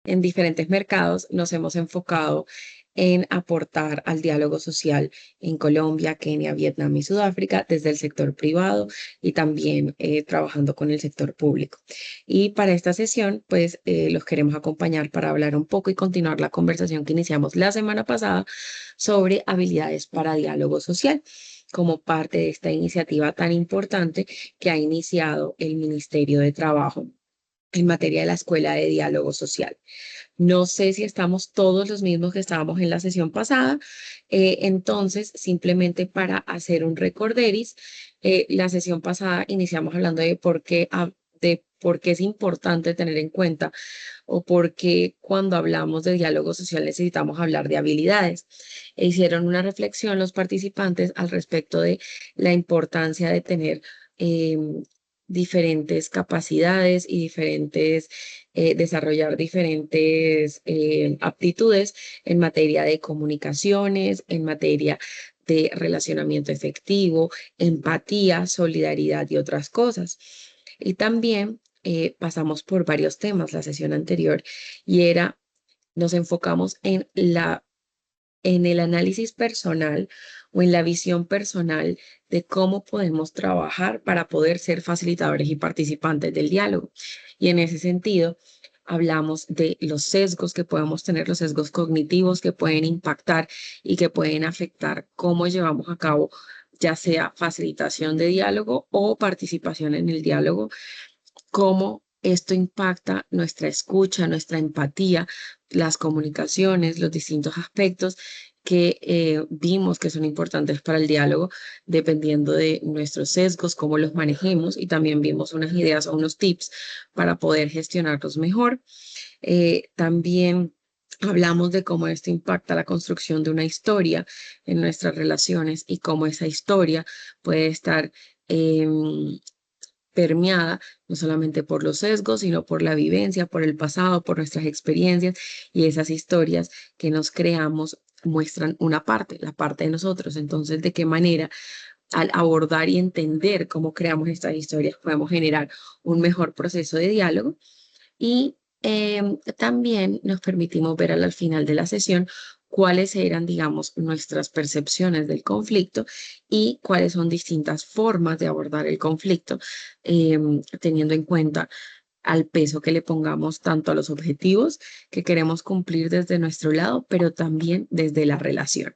En diferentes mercados nos hemos enfocado en aportar al diálogo social en Colombia, Kenia, Vietnam y Sudáfrica desde el sector privado y también trabajando con el sector público. Y para esta sesión, pues los queremos acompañar para hablar un poco y continuar la conversación que iniciamos la semana pasada sobre habilidades para diálogo social como parte de esta iniciativa tan importante que ha iniciado el Ministerio de Trabajo en materia de la Escuela de Diálogo Social. No sé si estamos todos los mismos que estábamos en la sesión pasada. Entonces, simplemente para hacer un recorderis, la sesión pasada iniciamos hablando de por qué es importante tener en cuenta o por qué cuando hablamos de diálogo social necesitamos hablar de habilidades. E hicieron una reflexión los participantes al respecto de la importancia de tener diferentes capacidades y desarrollar diferentes aptitudes en materia de comunicaciones, en materia de relacionamiento efectivo, empatía, solidaridad y otras cosas. Y también pasamos por varios temas la sesión anterior y nos enfocamos en el análisis personal o en la visión personal de cómo podemos trabajar para poder ser facilitadores y participantes del diálogo. Y en ese sentido, hablamos de los sesgos que podemos tener, los sesgos cognitivos que pueden impactar y que pueden afectar cómo llevamos a cabo ya sea facilitación de diálogo o participación en el diálogo, cómo esto impacta nuestra escucha, nuestra empatía, las comunicaciones, los distintos aspectos que vimos que son importantes para el diálogo, dependiendo de nuestros sesgos, cómo los manejemos, y también vimos unas ideas o unos tips para poder gestionarlos mejor. También hablamos de cómo esto impacta la construcción de una historia en nuestras relaciones y cómo esa historia puede estar permeada no solamente por los sesgos, sino por la vivencia, por el pasado, por nuestras experiencias, y esas historias que nos creamos muestran una parte, la parte de nosotros. Entonces, ¿de qué manera al abordar y entender cómo creamos estas historias podemos generar un mejor proceso de diálogo? Y también nos permitimos ver al final de la sesión cuáles eran, digamos, nuestras percepciones del conflicto y cuáles son distintas formas de abordar el conflicto, teniendo en cuenta al peso que le pongamos tanto a los objetivos que queremos cumplir desde nuestro lado, pero también desde la relación.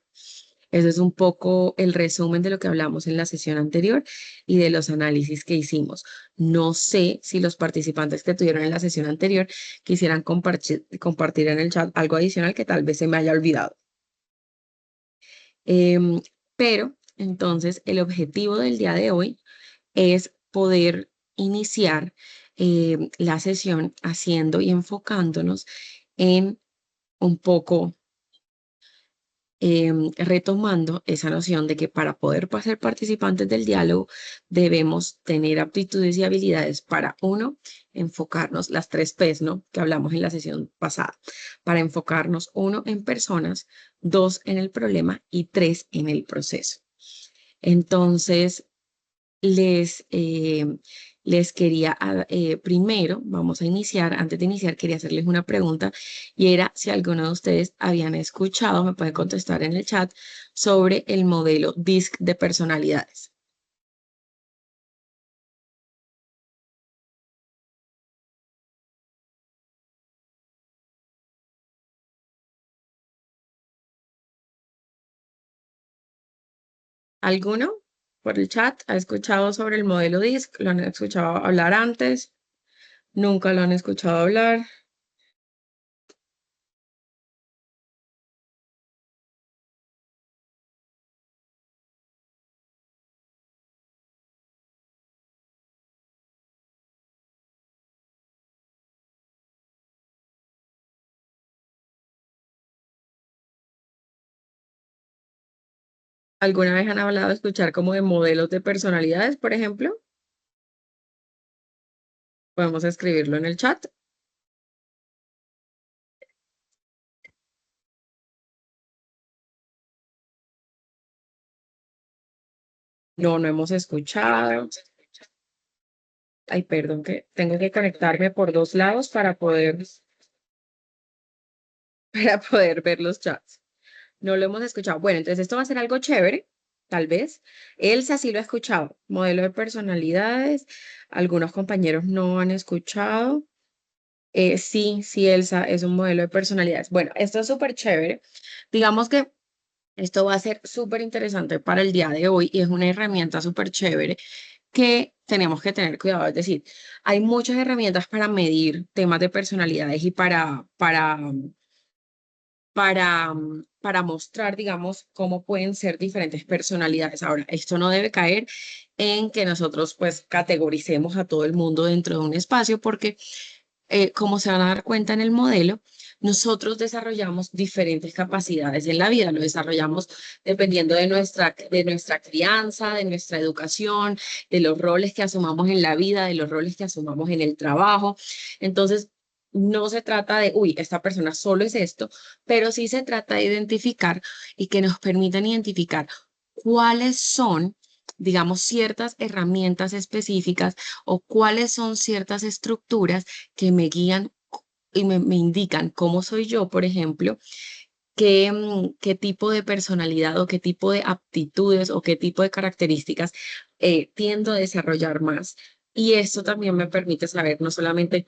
Eso es un poco el resumen de lo que hablamos en la sesión anterior y de los análisis que hicimos. No sé si los participantes que tuvieron en la sesión anterior quisieran compartir en el chat algo adicional que tal vez se me haya olvidado. Em, pero entonces el objetivo del día de hoy es poder iniciar la sesión haciendo y enfocándonos en un poco retomando esa noción de que para poder ser participantes del diálogo debemos tener aptitudes y habilidades para, uno, enfocarnos, las tres P's, ¿no? Que hablamos en la sesión pasada, para enfocarnos, uno, en personas, dos, en el problema y tres, en el proceso. Entonces, les, eh, les quería, primero, vamos a iniciar, antes de iniciar, quería hacerles una pregunta y era si alguno de ustedes habían escuchado, me puede contestar en el chat, sobre el modelo DISC de personalidades. ¿Alguno por el chat ha escuchado sobre el modelo DISC? ¿Lo han escuchado hablar antes? ¿Nunca lo han escuchado hablar? ¿Alguna vez han hablado de escuchar como de modelos de personalidades, por ejemplo? Podemos escribirlo en el chat. No, no hemos escuchado. Ay, perdón, que tengo que conectarme por dos lados para poder. para poder ver los chats. No lo hemos escuchado. Bueno, entonces esto va a ser algo chévere, tal vez. Elsa sí lo ha escuchado. Modelo de personalidades. Algunos compañeros no han escuchado. Sí, sí, Elsa es un modelo de personalidades. Bueno, esto es súper chévere. Digamos que esto va a ser súper interesante para el día de hoy y es una herramienta súper chévere que tenemos que tener cuidado. Es decir, hay muchas herramientas para medir temas de personalidades y para mostrar, digamos, cómo pueden ser diferentes personalidades. Ahora, esto no debe caer en que nosotros pues categoricemos a todo el mundo dentro de un espacio porque, como se van a dar cuenta en el modelo, nosotros desarrollamos diferentes capacidades en la vida, lo desarrollamos dependiendo de nuestra crianza, de nuestra educación, de los roles que asumamos en la vida, de los roles que asumamos en el trabajo. Entonces, no se trata de, uy, esta persona solo es esto, pero sí se trata de identificar y que nos permitan identificar cuáles son, digamos, ciertas herramientas específicas o cuáles son ciertas estructuras que me guían y me indican cómo soy yo, por ejemplo, qué tipo de personalidad o qué tipo de aptitudes o qué tipo de características tiendo a desarrollar más. Y esto también me permite saber no solamente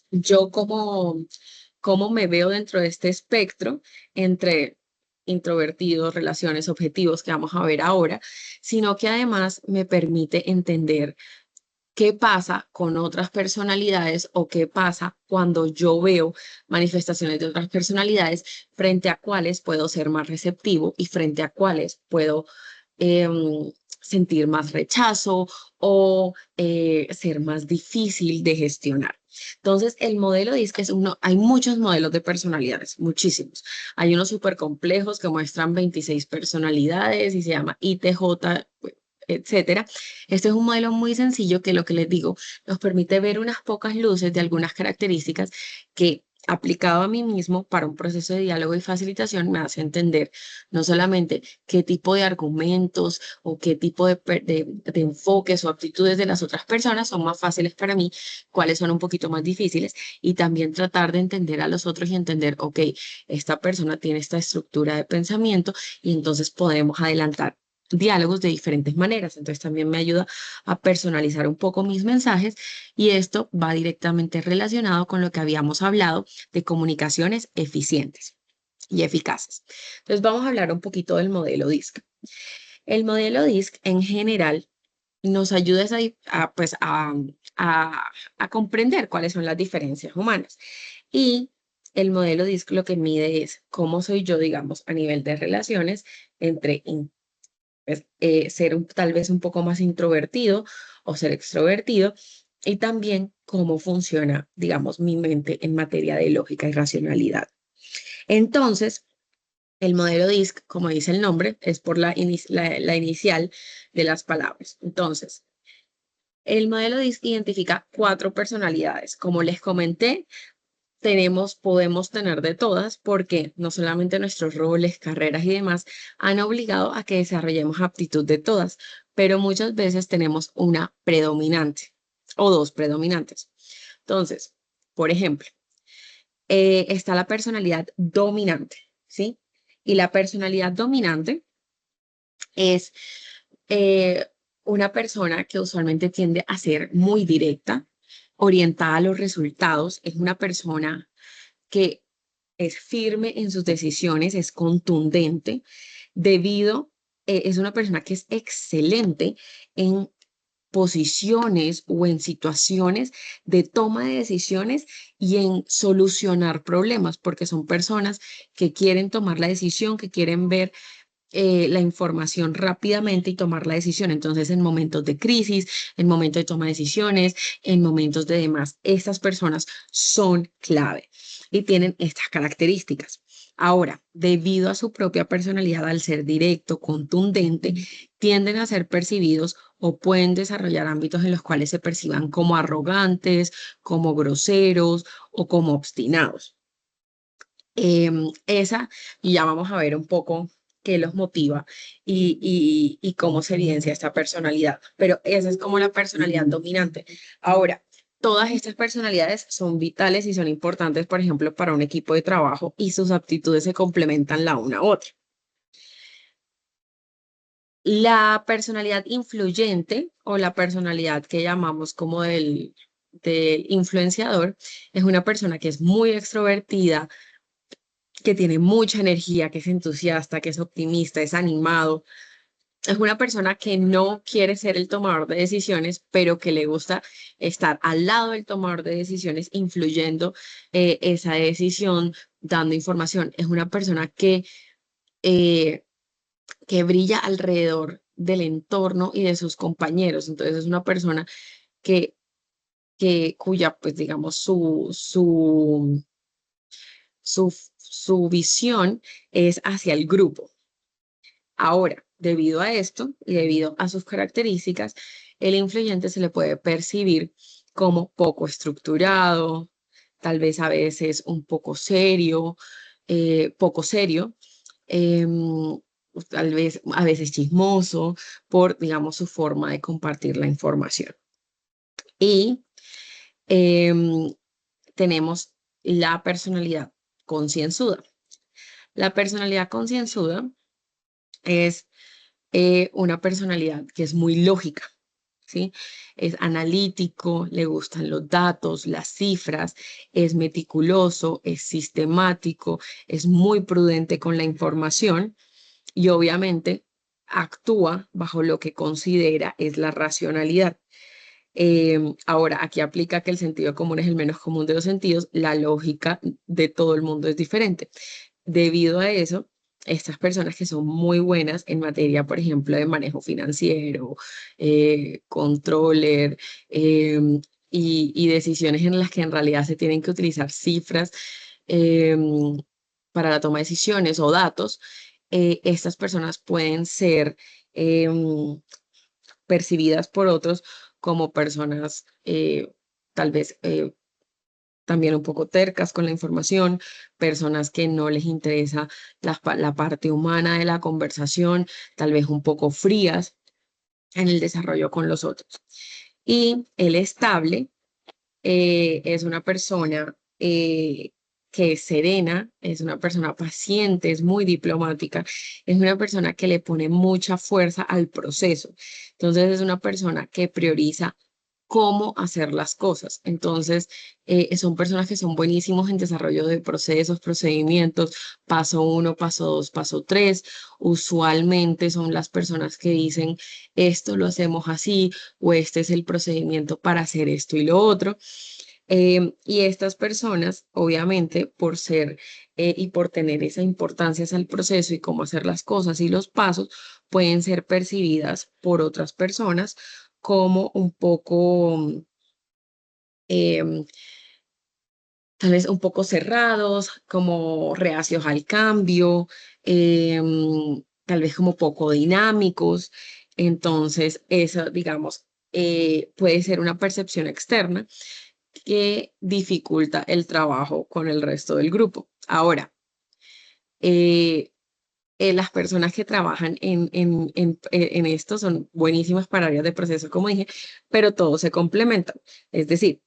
yo cómo me veo dentro de este espectro entre introvertidos, relaciones, objetivos que vamos a ver ahora, sino que además me permite entender qué pasa con otras personalidades o qué pasa cuando yo veo manifestaciones de otras personalidades frente a cuáles puedo ser más receptivo y frente a cuáles puedo sentir más rechazo o ser más difícil de gestionar. Entonces, el modelo dice que es uno, hay muchos modelos de personalidades, muchísimos. Hay unos súper complejos que muestran 26 personalidades y se llama ITJ, etcétera. Este es un modelo muy sencillo que lo que les digo nos permite ver unas pocas luces de algunas características que aplicado a mí mismo para un proceso de diálogo y facilitación me hace entender no solamente qué tipo de argumentos o qué tipo de enfoques o aptitudes de las otras personas son más fáciles para mí, cuáles son un poquito más difíciles y también tratar de entender a los otros y entender, ok, esta persona tiene esta estructura de pensamiento y entonces podemos adelantar diálogos de diferentes maneras. Entonces también me ayuda a personalizar un poco mis mensajes y esto va directamente relacionado con lo que habíamos hablado de comunicaciones eficientes y eficaces. Entonces vamos a hablar un poquito del modelo DISC. El modelo DISC en general nos ayuda pues a comprender cuáles son las diferencias humanas. Y el modelo DISC lo que mide es cómo soy yo, digamos, a nivel de relaciones entre pues, ser tal vez un poco más introvertido o ser extrovertido y también cómo funciona, digamos, mi mente en materia de lógica y racionalidad. Entonces, el modelo DISC, como dice el nombre, es por la inicial de las palabras. Entonces, el modelo DISC identifica 4 personalidades. Como les comenté, podemos tener de todas porque no solamente nuestros roles, carreras y demás han obligado a que desarrollemos aptitud de todas, pero muchas veces tenemos una predominante o 2 predominantes. Entonces, por ejemplo, está la personalidad dominante, ¿sí? Y la personalidad dominante es eh, una persona que usualmente tiende a ser muy directa, orientada a los resultados, es una persona que es firme en sus decisiones, es contundente, es una persona que es excelente en posiciones o en situaciones de toma de decisiones y en solucionar problemas, porque son personas que quieren tomar la decisión, que quieren ver la información rápidamente y tomar la decisión. Entonces, en momentos de crisis, en momentos de toma de decisiones, en momentos de demás, estas personas son clave y tienen estas características. Ahora, debido a su propia personalidad, al ser directo, contundente, tienden a ser percibidos o pueden desarrollar ámbitos en los cuales se perciban como arrogantes, como groseros o como obstinados. Esa, y ya vamos a ver un poco qué los motiva y cómo se evidencia esta personalidad. Pero esa es como la personalidad dominante. Ahora, Todas estas personalidades son vitales y son importantes, por ejemplo, para un equipo de trabajo y sus aptitudes se complementan la una a otra. La personalidad influyente o la personalidad que llamamos como del influenciador es una persona que es muy extrovertida, que tiene mucha energía, que es entusiasta, que es optimista, es animado. Es una persona que no quiere ser el tomador de decisiones, pero que le gusta estar al lado del tomador de decisiones, influyendo esa decisión, dando información. Es una persona eh, que brilla alrededor del entorno y de sus compañeros. Entonces es una persona que, cuya, pues digamos, su visión es hacia el grupo. Ahora, debido a esto y debido a sus características, el influyente se le puede percibir como poco estructurado, tal vez a veces un poco serio, em, tal vez a veces chismoso por, digamos, su forma de compartir la información. Y em, tenemos la personalidad concienzuda. La personalidad concienzuda es una personalidad que es muy lógica, ¿sí? Es analítico, le gustan los datos, las cifras, es meticuloso, es sistemático, es muy prudente con la información y obviamente actúa bajo lo que considera es la racionalidad. Ahora, aquí aplica que el sentido común es el menos común de los sentidos, la lógica de todo el mundo es diferente. Debido a eso, estas personas que son muy buenas en materia, por ejemplo, de manejo financiero, controller, y decisiones en las que en realidad se tienen que utilizar cifras para la toma de decisiones o datos, estas personas pueden ser percibidas por otros como personas tal vez también un poco tercas con la información, personas que no les interesa la parte humana de la conversación, tal vez un poco frías en el desarrollo con los otros. Y el estable es una persona que es serena, es una persona paciente, es muy diplomática, es una persona que le pone mucha fuerza al proceso. Entonces es una persona que prioriza cómo hacer las cosas. Entonces, son personas que son buenísimos en desarrollo de procesos, procedimientos, paso uno, paso dos, paso tres. Usualmente son las personas que dicen, esto lo hacemos así o este es el procedimiento para hacer esto y lo otro. Y estas personas, obviamente, por ser y por tener esa importancia al proceso y cómo hacer las cosas y los pasos, pueden ser percibidas por otras personas como un poco, em, tal vez un poco cerrados, como reacios al cambio, tal vez como poco dinámicos. Entonces, eso, digamos, puede ser una percepción externa que dificulta el trabajo con el resto del grupo. Ahora, eh, las personas que trabajan en esto son buenísimas para áreas de proceso, como dije, pero todos se complementan. Es decir,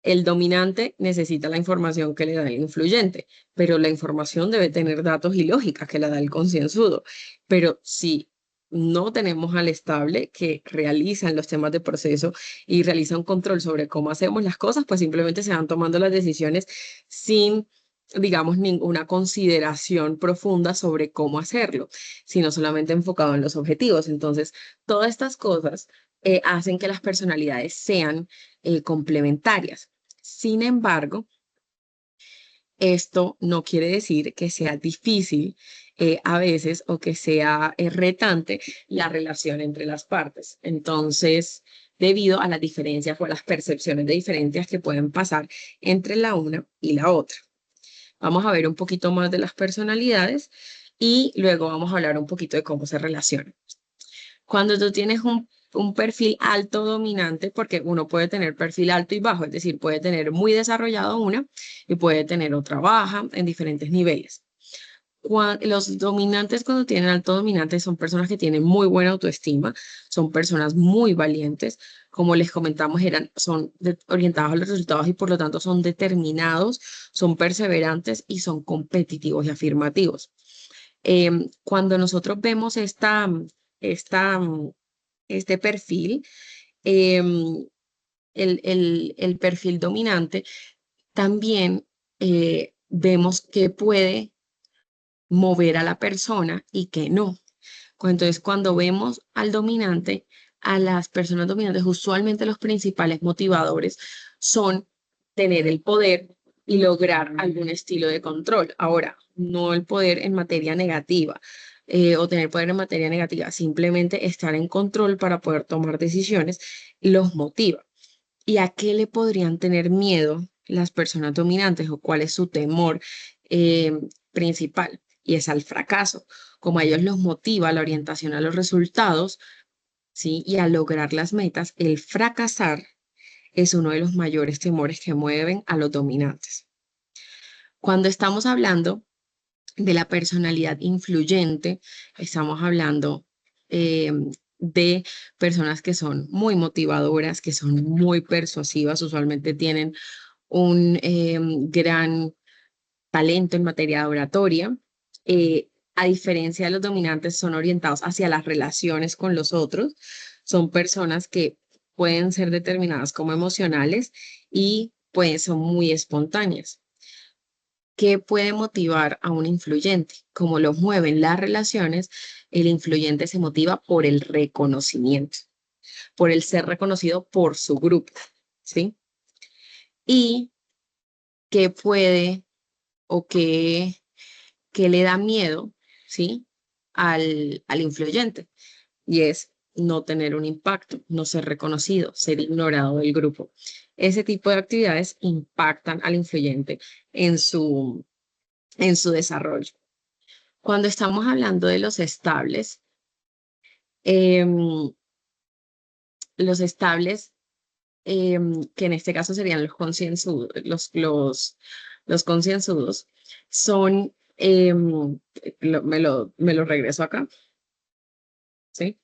el dominante necesita la información que le da el influyente, pero la información debe tener datos y lógica que la da el concienzudo. Pero si no tenemos al estable que realizan los temas de proceso y realiza un control sobre cómo hacemos las cosas, pues simplemente se van tomando las decisiones sin, digamos, ninguna consideración profunda sobre cómo hacerlo, sino solamente enfocado en los objetivos. Entonces, todas estas cosas hacen que las personalidades sean complementarias. Sin embargo, esto no quiere decir que sea difícil a veces o que sea retante la relación entre las partes. Entonces, debido a las diferencias o a las percepciones de diferencias que pueden pasar entre la una y la otra. Vamos a ver un poquito más de las personalidades y luego vamos a hablar un poquito de cómo se relacionan. Cuando tú tienes un perfil alto dominante, porque uno puede tener perfil alto y bajo, es decir, puede tener muy desarrollado una y puede tener otra baja en diferentes niveles. Los dominantes, cuando tienen alto dominante, son personas que tienen muy buena autoestima, son personas muy valientes, como les comentamos, orientados a los resultados y por lo tanto son determinados, son perseverantes y son competitivos y afirmativos. Cuando nosotros vemos esta, este perfil, em, el perfil dominante, también vemos que puede mover a la persona y que no. Entonces, cuando vemos al dominante, a las personas dominantes, usualmente los principales motivadores son tener el poder y lograr algún estilo de control. Ahora, no el poder en materia negativa o tener poder en materia negativa, simplemente estar en control para poder tomar decisiones los motiva. ¿Y a qué le podrían tener miedo las personas dominantes o cuál es su temor principal? Y es al fracaso. Como a ellos los motiva la orientación a los resultados, ¿sí? Y a lograr las metas, el fracasar es uno de los mayores temores que mueven a los dominantes. Cuando estamos hablando de la personalidad influyente, estamos hablando eh, de personas que son muy motivadoras, que son muy persuasivas, usualmente tienen un gran talento en materia de oratoria. A diferencia de los dominantes, son orientados hacia las relaciones con los otros. Son personas que pueden ser determinadas como emocionales y pues son muy espontáneas. ¿Qué puede motivar a un influyente? Como lo mueven las relaciones, el influyente se motiva por el reconocimiento, por el ser reconocido por su grupo, ¿sí? Y qué puede o qué le da miedo, ¿sí? Al influyente, y es no tener un impacto, no ser reconocido, ser ignorado del grupo. Ese tipo de actividades impactan al influyente en su desarrollo. Cuando estamos hablando de em, los estables, que en este caso serían los concienzudos, los concienzudos, son, me lo regreso acá, ¿sí?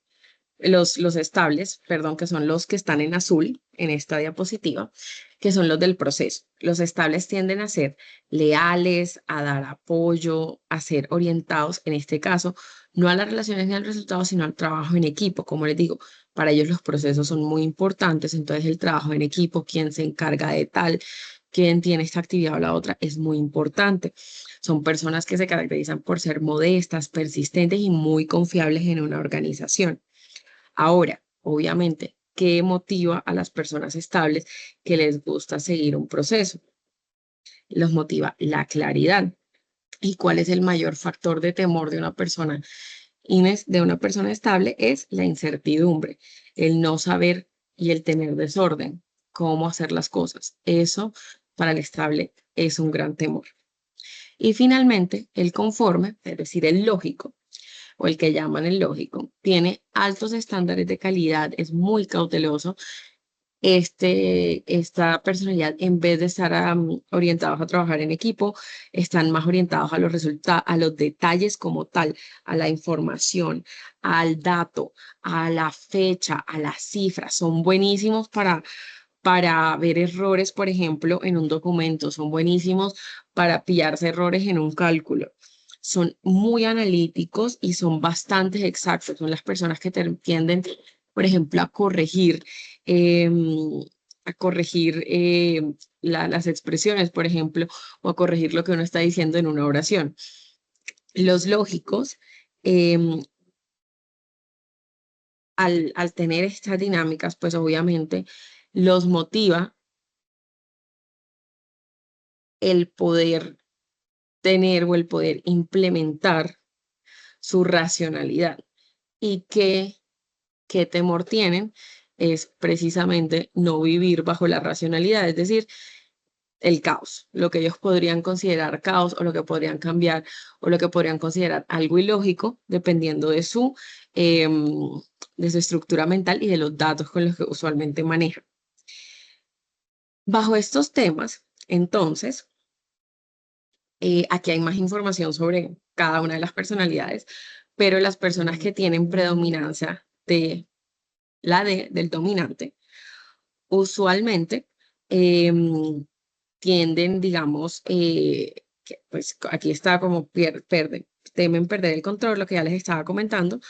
Los estables, perdón, que son los que están en azul en esta diapositiva, que son los del proceso. Los estables tienden a ser leales, a dar apoyo, a ser orientados, en este caso, no a las relaciones ni al resultado, sino al trabajo en equipo. Como les digo, para ellos los procesos son muy importantes, entonces el trabajo en equipo, quién se encarga de tal, quién tiene esta actividad o la otra, es muy importante. Son personas que se caracterizan por ser modestas, persistentes y muy confiables en una organización. Ahora, obviamente, ¿qué motiva a las personas estables que les gusta seguir un proceso? Los motiva la claridad. ¿Y cuál es el mayor factor de temor de una persona? De una persona estable es la incertidumbre, el no saber y el tener desorden, cómo hacer las cosas. Eso para el estable es un gran temor. Y finalmente, el conforme, es decir, el lógico, o el que llaman el lógico, tiene altos estándares de calidad, es muy cauteloso. Esta personalidad, en vez de estar orientados a trabajar en equipo, están más orientados a los resultados, a los detalles como tal, a la información, al dato, a la fecha, a las cifras. Son buenísimos para ver errores, por ejemplo, en un documento, son buenísimos para pillarse errores en un cálculo. Son muy analíticos y son bastante exactos. Son las personas que tienden, por ejemplo, a corregir las expresiones, por ejemplo, o a corregir lo que uno está diciendo en una oración. Los lógicos, em, al tener estas dinámicas, pues obviamente los motiva el poder tener o el poder implementar su racionalidad. ¿Y qué temor tienen? Es precisamente no vivir bajo la racionalidad, es decir, el caos, lo que ellos podrían considerar caos o lo que podrían cambiar o lo que podrían considerar algo ilógico, dependiendo em, de su estructura mental y de los datos con los que usualmente manejan. Bajo estos temas, entonces, Aquí hay más información sobre cada una de las personalidades, pero las personas que tienen predominancia de del dominante, usualmente tienden, digamos, pues aquí está como temen perder el control, lo que ya les estaba comentando,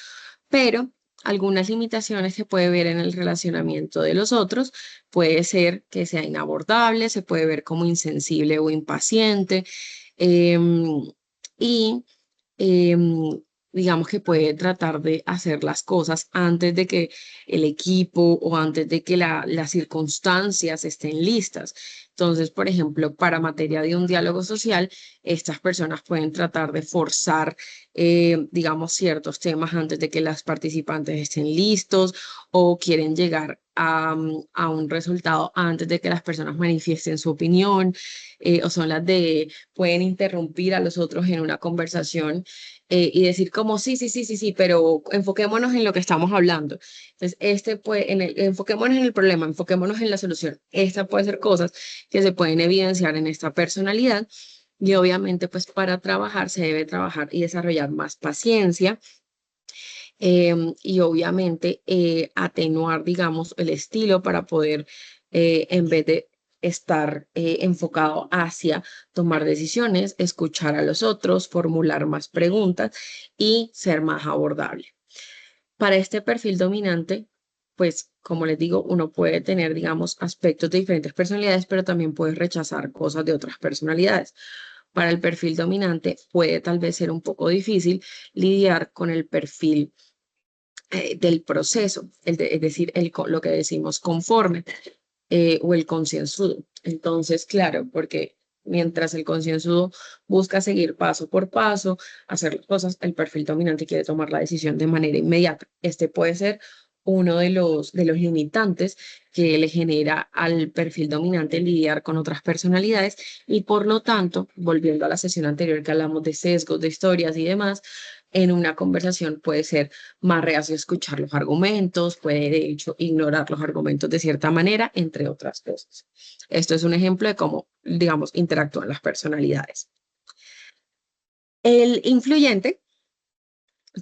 pero algunas limitaciones que puede ver en el relacionamiento de los otros puede ser que sea inabordable, se puede ver como insensible o impaciente, em, y em, digamos que puede tratar de hacer las cosas antes de que el equipo o antes de que las circunstancias estén listas. Entonces, por ejemplo, para materia de un diálogo social, estas personas pueden tratar de forzar, digamos, ciertos temas antes de que las participantes estén listos o quieren llegar a un resultado antes de que las personas manifiesten su opinión, o son las de pueden interrumpir a los otros en una conversación, y decir como sí, sí, sí, sí, sí, pero enfoquémonos en lo que estamos hablando. Entonces, enfoquémonos en el problema, enfoquémonos en la solución. Estas pueden ser cosas que se pueden evidenciar en esta personalidad. Y obviamente, pues para trabajar se debe trabajar y desarrollar más paciencia, y obviamente atenuar, digamos, el estilo para poder, en vez de estar enfocado hacia tomar decisiones, escuchar a los otros, formular más preguntas y ser más abordable. Para este perfil dominante, pues como les digo, uno puede tener, digamos, aspectos de diferentes personalidades, pero también puede rechazar cosas de otras personalidades. Para el perfil dominante puede tal vez ser un poco difícil lidiar con el perfil del proceso, es decir, lo que decimos conforme, o el concienzudo. Entonces, claro, porque mientras el concienzudo busca seguir paso por paso, hacer las cosas, el perfil dominante quiere tomar la decisión de manera inmediata. Este puede ser uno de los limitantes que le genera al perfil dominante lidiar con otras personalidades y por lo tanto, volviendo a la sesión anterior que hablamos de sesgos, de historias y demás, en una conversación puede ser más reacio a escuchar los argumentos, puede de hecho ignorar los argumentos de cierta manera, entre otras cosas. Esto es un ejemplo de cómo, digamos, interactúan las personalidades. El influyente,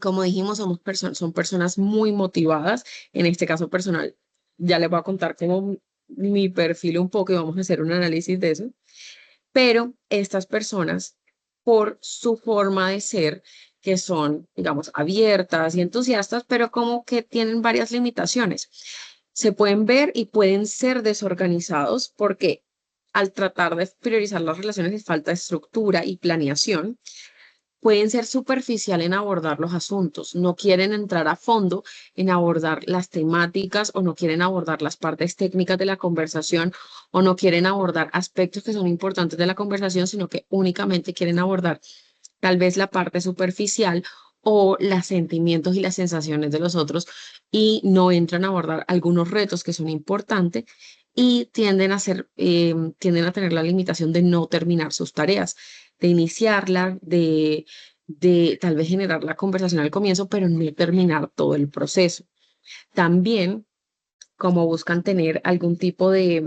como dijimos, son personas muy motivadas. En este caso personal, ya les voy a contar como mi perfil un poco y vamos a hacer un análisis de eso. Pero estas personas, por su forma de ser, que son, digamos, abiertas y entusiastas, pero como que tienen varias limitaciones. Se pueden ver y pueden ser desorganizados porque al tratar de priorizar las relaciones y falta de estructura y planeación, pueden ser superficial en abordar los asuntos, no quieren entrar a fondo en abordar las temáticas o no quieren abordar las partes técnicas de la conversación o no quieren abordar aspectos que son importantes de la conversación, sino que únicamente quieren abordar tal vez la parte superficial o los sentimientos y las sensaciones de los otros y no entran a abordar algunos retos que son importantes y tienden a tener la limitación de no terminar sus tareas, de iniciarla, de tal vez generar la conversación al comienzo, pero no terminar todo el proceso. También, como buscan tener algún tipo de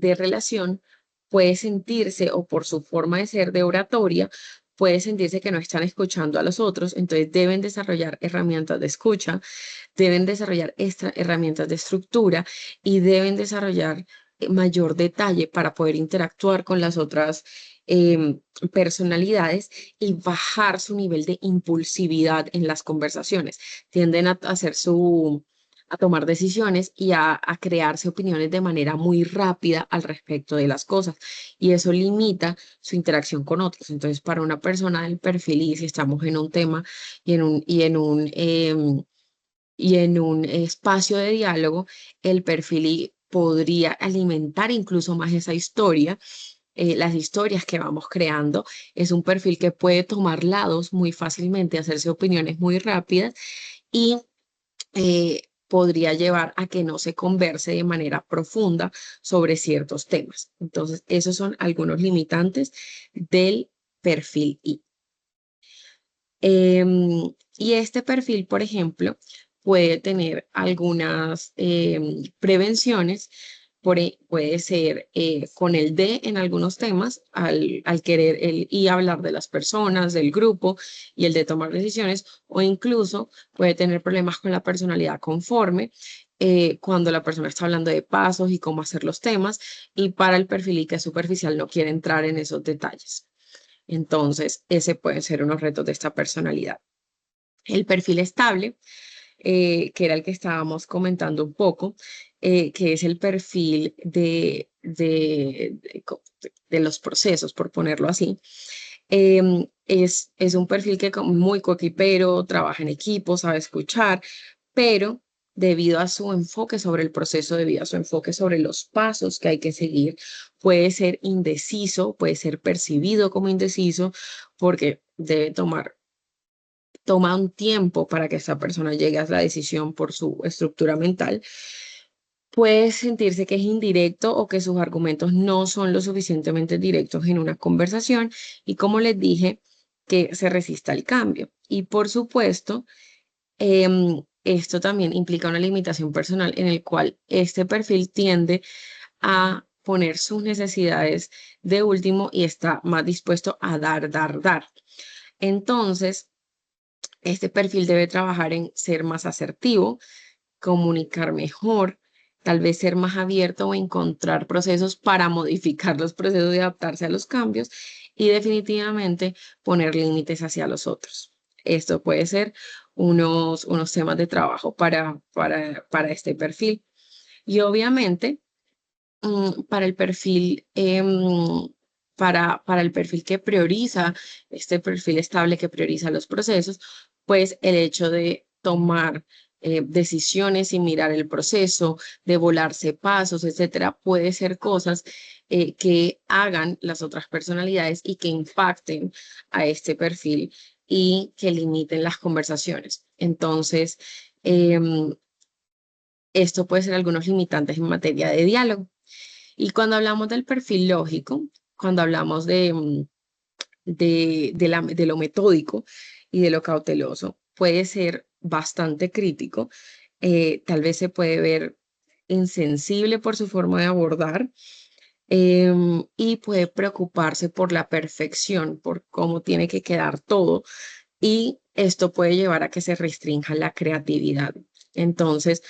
relación, puede sentirse, o por su forma de ser de oratoria, puede sentirse que no están escuchando a los otros, entonces deben desarrollar herramientas de escucha, deben desarrollar herramientas de estructura y deben desarrollar mayor detalle para poder interactuar con las otras personalidades y bajar su nivel de impulsividad en las conversaciones. Tienden a hacer a tomar decisiones y a crearse opiniones de manera muy rápida al respecto de las cosas. Y eso limita su interacción con otros. Entonces, para una persona del perfil, y si estamos en un tema y en un espacio de diálogo, el perfil podría alimentar incluso más esa historia, las historias que vamos creando. Es un perfil que puede tomar lados muy fácilmente, hacerse opiniones muy rápidas y podría llevar a que no se converse de manera profunda sobre ciertos temas. Entonces, esos son algunos limitantes del perfil I. Y este perfil, por ejemplo, puede tener algunas prevenciones, puede ser con el D en algunos temas, al querer el I hablar de las personas, del grupo, y el de tomar decisiones, o incluso puede tener problemas con la personalidad conforme, cuando la persona está hablando de pasos y cómo hacer los temas, y para el perfil I que es superficial no quiere entrar en esos detalles. Entonces, ese pueden ser unos retos de esta personalidad. El perfil estable, que era el que estábamos comentando un poco, que es el perfil de los procesos, por ponerlo así. Es un perfil que muy coequipero, trabaja en equipo, sabe escuchar, pero debido a su enfoque sobre el proceso, debido a su enfoque sobre los pasos que hay que seguir, puede ser indeciso, puede ser percibido como indeciso porque toma un tiempo para que esa persona llegue a la decisión por su estructura mental. Puede sentirse que es indirecto o que sus argumentos no son lo suficientemente directos en una conversación y, como les dije, que se resista al cambio. Y por supuesto, esto también implica una limitación personal en el cual este perfil tiende a poner sus necesidades de último y está más dispuesto a dar. Entonces, este perfil debe trabajar en ser más asertivo, comunicar mejor, tal vez ser más abierto o encontrar procesos para modificar los procesos y adaptarse a los cambios y definitivamente poner límites hacia los otros. Esto puede ser unos temas de trabajo para este perfil. Y obviamente, para el perfil, para el perfil que prioriza, este perfil estable que prioriza los procesos, pues el hecho de tomar decisiones y mirar el proceso, de volarse pasos, etcétera, puede ser cosas que hagan las otras personalidades y que impacten a este perfil y que limiten las conversaciones. Entonces, esto puede ser algunos limitantes en materia de diálogo. Y cuando hablamos del perfil lógico, cuando hablamos de lo metódico y de lo cauteloso, puede ser bastante crítico. Tal vez se puede ver insensible por su forma de abordar, y puede preocuparse por la perfección, por cómo tiene que quedar todo. Y esto puede llevar a que se restrinja la creatividad. Entonces,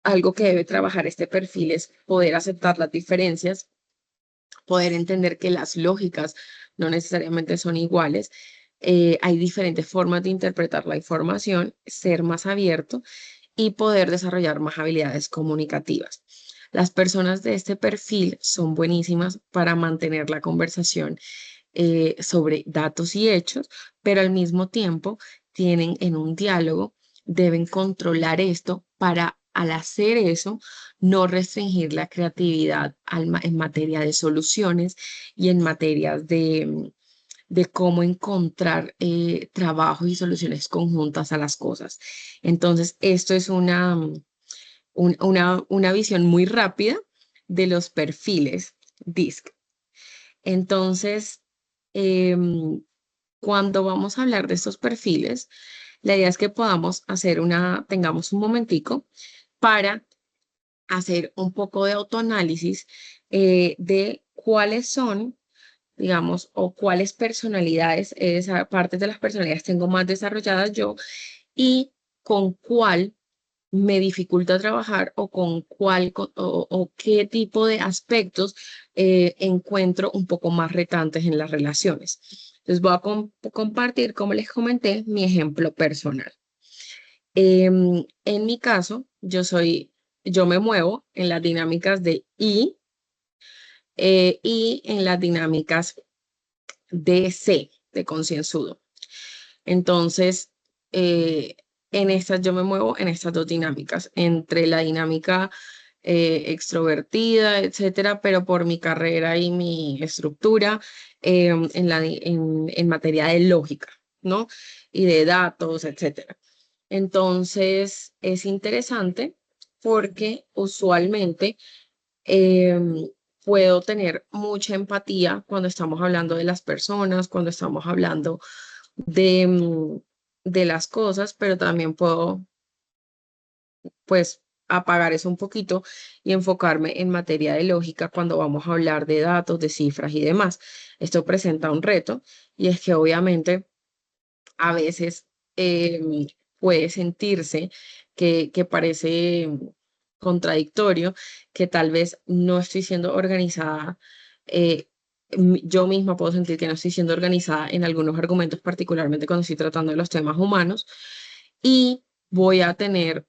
algo que debe trabajar este perfil es poder aceptar las diferencias, poder entender que las lógicas no necesariamente son iguales. Hay diferentes formas de interpretar la información, ser más abierto y poder desarrollar más habilidades comunicativas. Las personas de este perfil son buenísimas para mantener la conversación sobre datos y hechos, pero al mismo tiempo tienen en un diálogo, deben controlar esto para, al hacer eso, no restringir la creatividad en materia de soluciones y en materias de cómo encontrar trabajo y soluciones conjuntas a las cosas. Entonces, esto es una visión muy rápida de los perfiles DISC. Entonces, cuando vamos a hablar de estos perfiles, la idea es que tengamos un momentico para hacer un poco de autoanálisis de cuáles son, digamos, o cuáles personalidades, esa parte de las personalidades tengo más desarrolladas yo y con cuál me dificulta trabajar o o qué tipo de aspectos encuentro un poco más retantes en las relaciones. Entonces voy a compartir, como les comenté, mi ejemplo personal. En mi caso, yo me muevo en las dinámicas de I, y en las dinámicas de C, de concienzudo. Entonces, en estas yo me muevo en estas dos dinámicas, entre la dinámica extrovertida, etcétera, pero por mi carrera y mi estructura en materia de lógica, ¿no? Y de datos, etcétera. Entonces, es interesante porque usualmente puedo tener mucha empatía cuando estamos hablando de las personas, cuando estamos hablando de las cosas, pero también puedo, pues, apagar eso un poquito y enfocarme en materia de lógica cuando vamos a hablar de datos, de cifras y demás. Esto presenta un reto y es que obviamente a veces puede sentirse que parece contradictorio, que tal vez no estoy siendo organizada. Yo misma puedo sentir que no estoy siendo organizada en algunos argumentos, particularmente cuando estoy tratando de los temas humanos, y voy a tener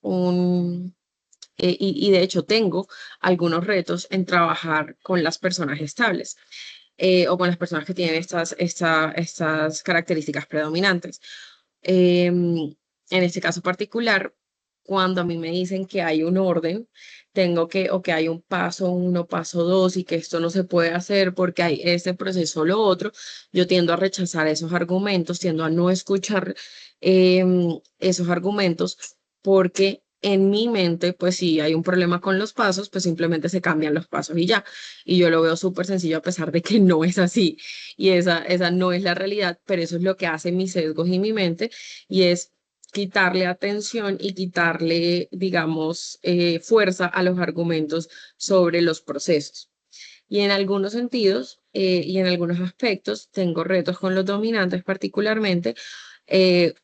y de hecho tengo algunos retos en trabajar con las personas estables o con las personas que tienen estas características predominantes. En este caso particular, cuando a mí me dicen que hay un orden, o que hay un paso uno, paso dos, y que esto no se puede hacer porque hay este proceso o lo otro, yo tiendo a rechazar esos argumentos, tiendo a no escuchar esos argumentos, porque en mi mente, pues si hay un problema con los pasos, pues simplemente se cambian los pasos y ya. Y yo lo veo súper sencillo a pesar de que no es así. Y esa no es la realidad, pero eso es lo que hacen mis sesgos y mi mente, y es quitarle atención y quitarle, digamos, fuerza a los argumentos sobre los procesos. Y en algunos sentidos y en algunos aspectos tengo retos con los dominantes, particularmente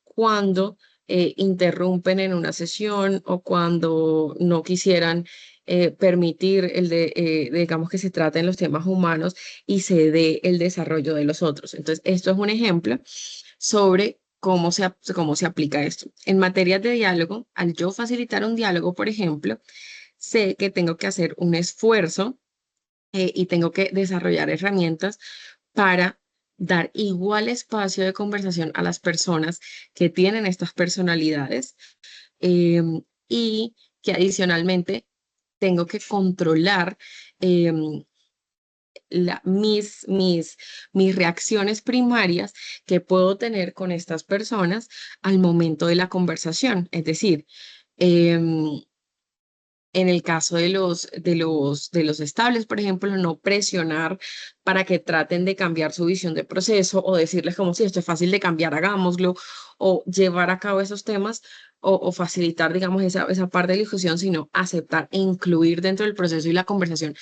cuando interrumpen en una sesión o cuando no quisieran permitir digamos, que se traten los temas humanos y se dé el desarrollo de los otros. Entonces, esto es un ejemplo sobre cómo se aplica esto. En materia de diálogo, al yo facilitar un diálogo, por ejemplo, sé que tengo que hacer un esfuerzo y tengo que desarrollar herramientas para dar igual espacio de conversación a las personas que tienen estas personalidades y que adicionalmente tengo que controlar em, mis reacciones primarias que puedo tener con estas personas al momento de la conversación. Es decir, em, en el caso de los estables, por ejemplo, no presionar para que traten de cambiar su visión de proceso o decirles como si esto es fácil de cambiar, hagámoslo, o llevar a cabo esos temas o facilitar, digamos, esa parte de la discusión, sino aceptar e incluir dentro del proceso y la conversación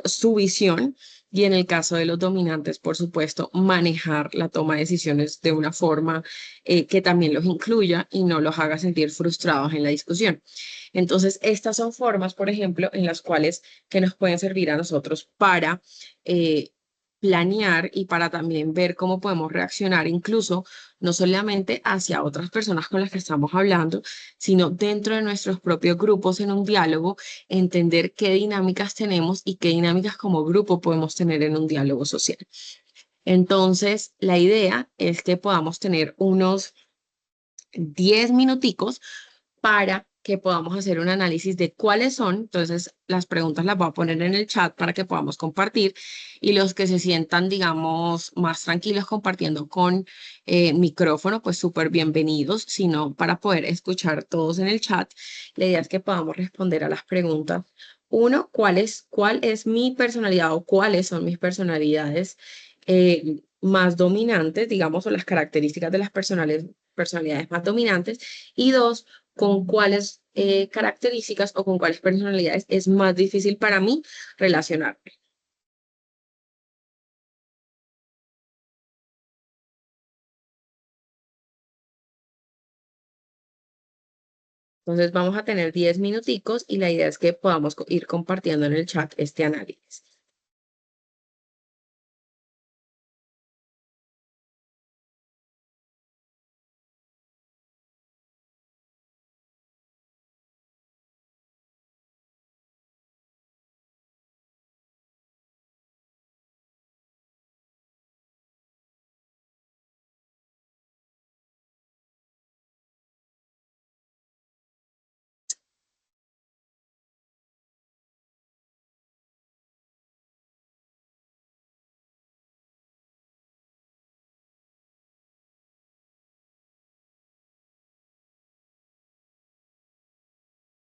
su visión. Y en el caso de los dominantes, por supuesto, manejar la toma de decisiones de una forma que también los incluya y no los haga sentir frustrados en la discusión. Entonces, estas son formas, por ejemplo, en las cuales que nos pueden servir a nosotros para eh, planear y para también ver cómo podemos reaccionar, incluso no solamente hacia otras personas con las que estamos hablando, sino dentro de nuestros propios grupos en un diálogo, entender qué dinámicas tenemos y qué dinámicas como grupo podemos tener en un diálogo social. Entonces, la idea es que podamos tener unos 10 minuticos para que podamos hacer un análisis de cuáles son. Entonces, las preguntas las voy a poner en el chat para que podamos compartir y los que se sientan, digamos, más tranquilos compartiendo con micrófono, pues súper bienvenidos, sino para poder escuchar todos en el chat. La idea es que podamos responder a las preguntas. Uno, cuál es mi personalidad o cuáles son mis personalidades más dominantes, digamos, o las características de las personalidades más dominantes? Y dos, con cuáles características o con cuáles personalidades es más difícil para mí relacionarme. Entonces vamos a tener 10 minuticos y la idea es que podamos ir compartiendo en el chat este análisis.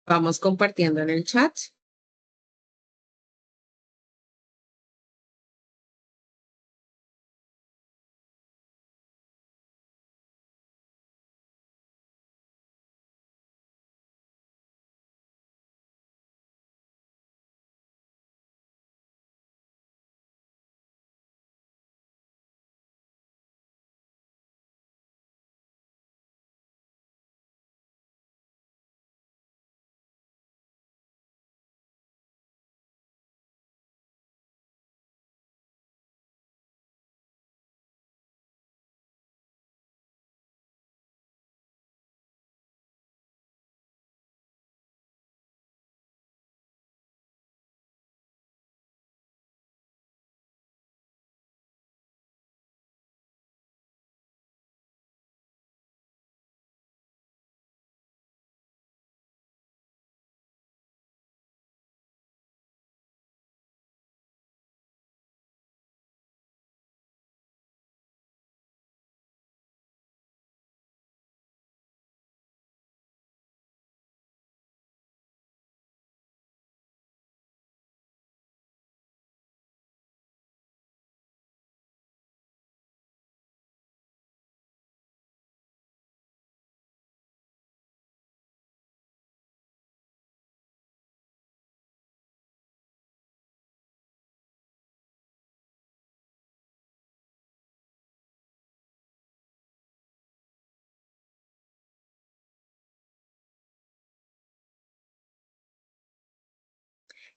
Vamos compartiendo en el chat.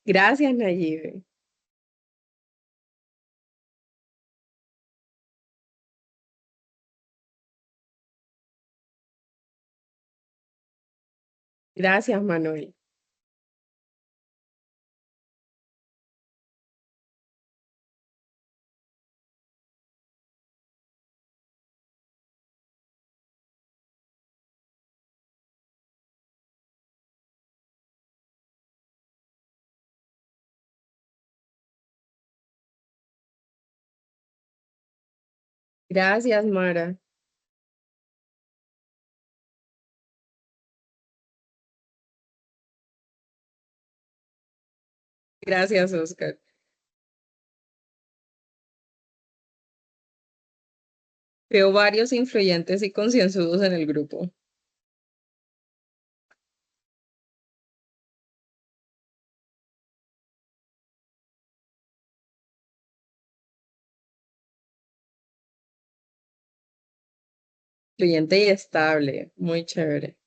Gracias, Nayibe. Gracias, Manuel. Gracias, Mara. Gracias, Oscar. Veo varios influyentes y concienzudos en el grupo. Influyente y estable. Muy chévere.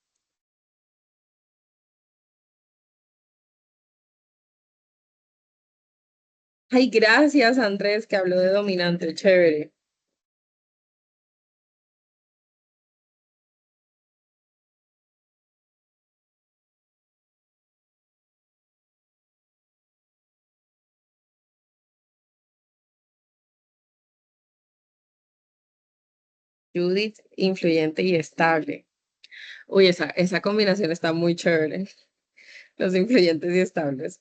Ay, gracias, Andrés, que habló de dominante. Chévere. Judith, influyente y estable. Uy, esa combinación está muy chévere. Los influyentes y estables.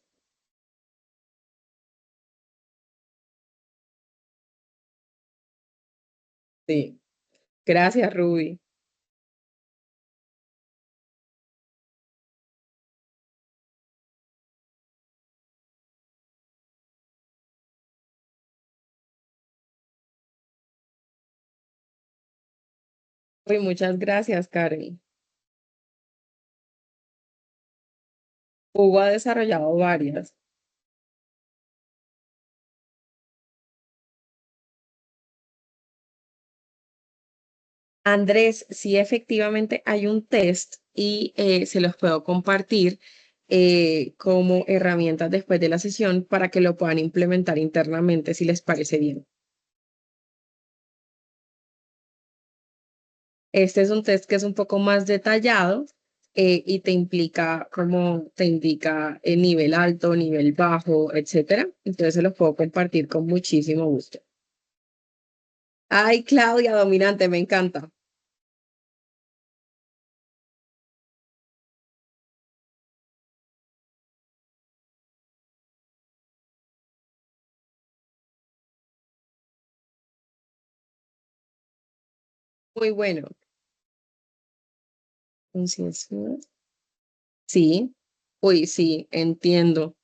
Sí. Gracias, Ruby. Uy, muchas gracias, Karen. Hugo ha desarrollado varias. Andrés, sí, efectivamente hay un test y se los puedo compartir como herramientas después de la sesión para que lo puedan implementar internamente si les parece bien. Este es un test que es un poco más detallado y te implica, como te indica el nivel alto, nivel bajo, etcétera. Entonces se los puedo compartir con muchísimo gusto. Ay, Claudia, dominante, me encanta. Muy bueno. Concienzudo. Sí, uy, sí, entiendo.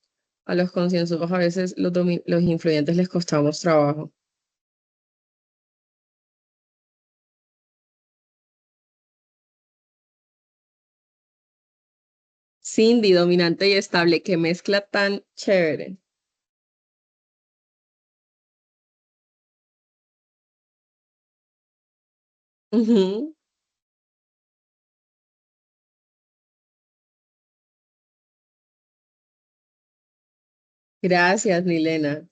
A los concienzudos a veces los influyentes les costamos trabajo. Cindy, dominante y estable, qué mezcla tan chévere. Ujú. Gracias, Milena.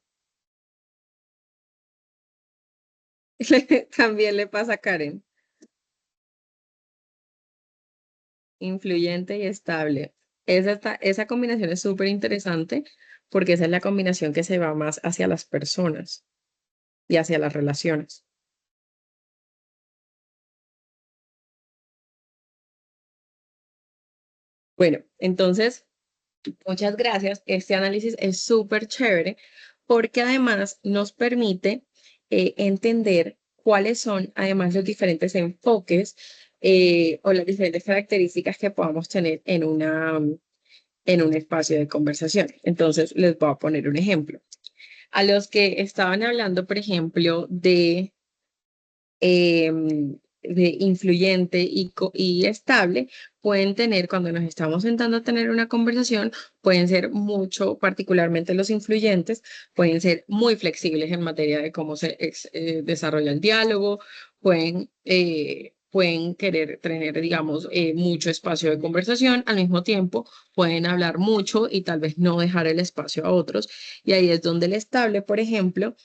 También le pasa a Karen. Influyente y estable. Esa combinación es súper interesante porque esa es la combinación que se va más hacia las personas y hacia las relaciones. Bueno, entonces, muchas gracias. Este análisis es súper chévere porque además nos permite entender cuáles son además los diferentes enfoques o las diferentes características que podamos tener en un espacio de conversación. Entonces, les voy a poner un ejemplo. A los que estaban hablando, por ejemplo, de influyente y estable, pueden tener, cuando nos estamos sentando a tener una conversación, pueden ser mucho, particularmente los influyentes, pueden ser muy flexibles en materia de cómo se desarrolla el diálogo, pueden pueden querer tener, digamos, mucho espacio de conversación, al mismo tiempo pueden hablar mucho y tal vez no dejar el espacio a otros. Y ahí es donde el estable, por ejemplo,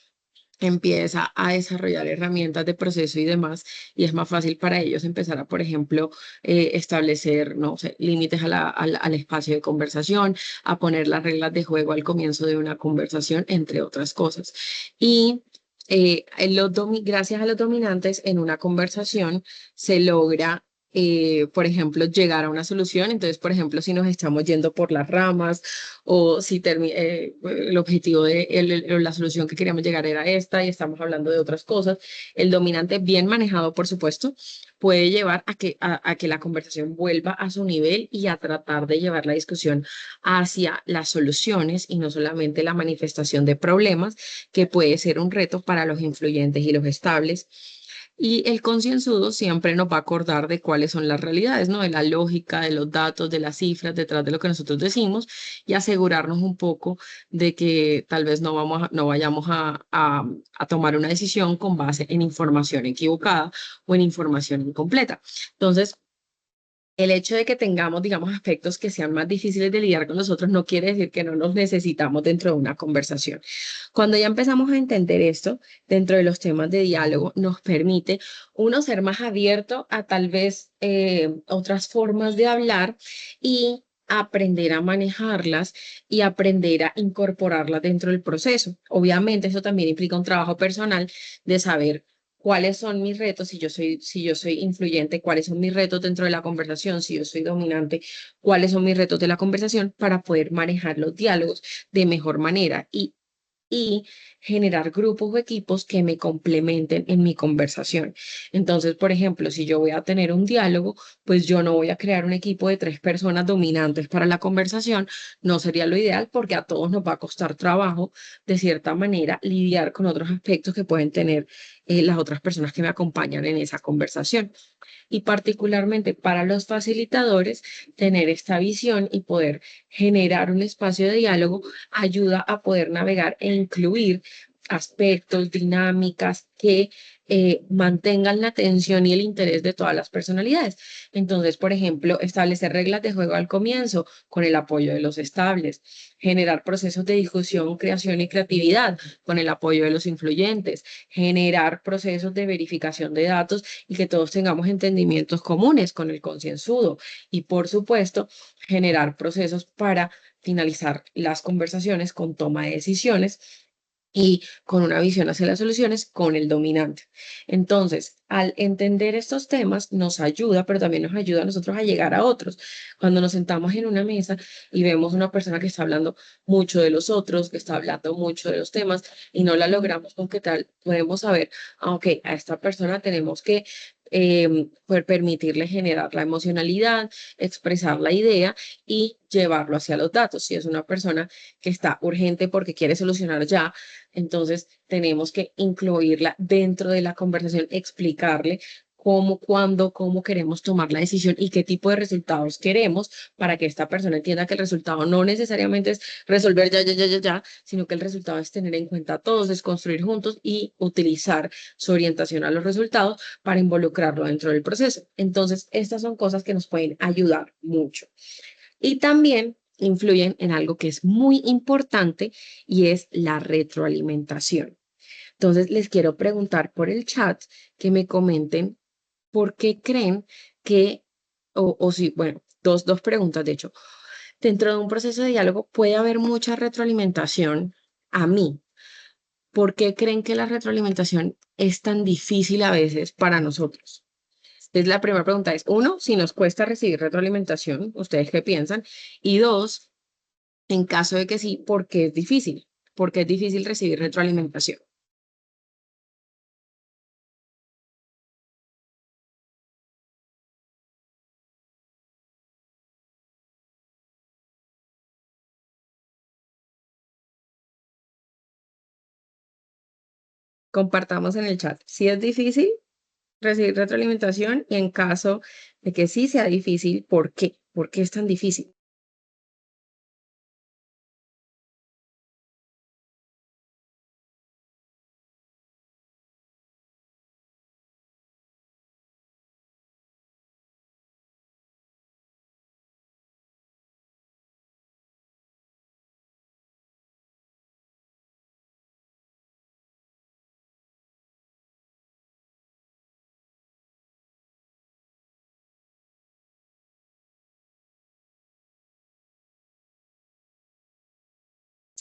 empieza a desarrollar herramientas de proceso y demás, y es más fácil para ellos empezar a, por ejemplo, establecer, no sé, límites al espacio de conversación, a poner las reglas de juego al comienzo de una conversación, entre otras cosas. Y gracias a los dominantes en una conversación se logra... por ejemplo, llegar a una solución. Entonces, por ejemplo, si nos estamos yendo por las ramas o si el objetivo de la solución que queríamos llegar era esta y estamos hablando de otras cosas, el dominante bien manejado, por supuesto, puede llevar a que la conversación vuelva a su nivel y a tratar de llevar la discusión hacia las soluciones y no solamente la manifestación de problemas, que puede ser un reto para los influyentes y los estables. Y el concienzudo siempre nos va a acordar de cuáles son las realidades, ¿no? De la lógica, de los datos, de las cifras detrás de lo que nosotros decimos y asegurarnos un poco de que tal vez no vayamos a tomar una decisión con base en información equivocada o en información incompleta. Entonces, el hecho de que tengamos, digamos, aspectos que sean más difíciles de lidiar con nosotros no quiere decir que no nos necesitamos dentro de una conversación. Cuando ya empezamos a entender esto, dentro de los temas de diálogo, nos permite, uno, ser más abierto a tal vez otras formas de hablar y aprender a manejarlas y aprender a incorporarlas dentro del proceso. Obviamente, eso también implica un trabajo personal de saber cuáles son mis retos, si yo soy influyente, cuáles son mis retos dentro de la conversación, si yo soy dominante, cuáles son mis retos de la conversación para poder manejar los diálogos de mejor manera y generar grupos o equipos que me complementen en mi conversación. Entonces, por ejemplo, si yo voy a tener un diálogo, pues yo no voy a crear un equipo de 3 personas dominantes para la conversación, no sería lo ideal porque a todos nos va a costar trabajo, de cierta manera, lidiar con otros aspectos que pueden tener las otras personas que me acompañan en esa conversación. Y particularmente para los facilitadores, tener esta visión y poder generar un espacio de diálogo ayuda a poder navegar e incluir aspectos, dinámicas que mantengan la atención y el interés de todas las personalidades. Entonces, por ejemplo, establecer reglas de juego al comienzo con el apoyo de los estables, generar procesos de discusión, creación y creatividad con el apoyo de los influyentes, generar procesos de verificación de datos y que todos tengamos entendimientos comunes con el concienzudo y, por supuesto, generar procesos para finalizar las conversaciones con toma de decisiones y con una visión hacia las soluciones con el dominante. Entonces, al entender estos temas nos ayuda, pero también nos ayuda a nosotros a llegar a otros. Cuando nos sentamos en una mesa y vemos una persona que está hablando mucho de los otros, que está hablando mucho de los temas y no la logramos concretar, podemos saber, ok, a esta persona tenemos que poder permitirle generar la emocionalidad, expresar la idea y llevarlo hacia los datos. Si es una persona que está urgente porque quiere solucionar ya, entonces tenemos que incluirla dentro de la conversación, explicarle cómo, cuándo, cómo queremos tomar la decisión y qué tipo de resultados queremos para que esta persona entienda que el resultado no necesariamente es resolver ya, sino que el resultado es tener en cuenta a todos, es construir juntos y utilizar su orientación a los resultados para involucrarlo dentro del proceso. Entonces, estas son cosas que nos pueden ayudar mucho. Y también influyen en algo que es muy importante y es la retroalimentación. Entonces, les quiero preguntar por el chat que me comenten por qué creen que, o si, bueno, dos preguntas, de hecho, dentro de un proceso de diálogo puede haber mucha retroalimentación a mí. ¿Por qué creen que la retroalimentación es tan difícil a veces para nosotros? Entonces, la primera pregunta es, uno, si nos cuesta recibir retroalimentación, ¿ustedes qué piensan? Y dos, en caso de que sí, ¿por qué es difícil? ¿Por qué es difícil recibir retroalimentación? Compartamos en el chat. Si es difícil recibir retroalimentación y en caso de que sí sea difícil, ¿por qué? ¿Por qué es tan difícil?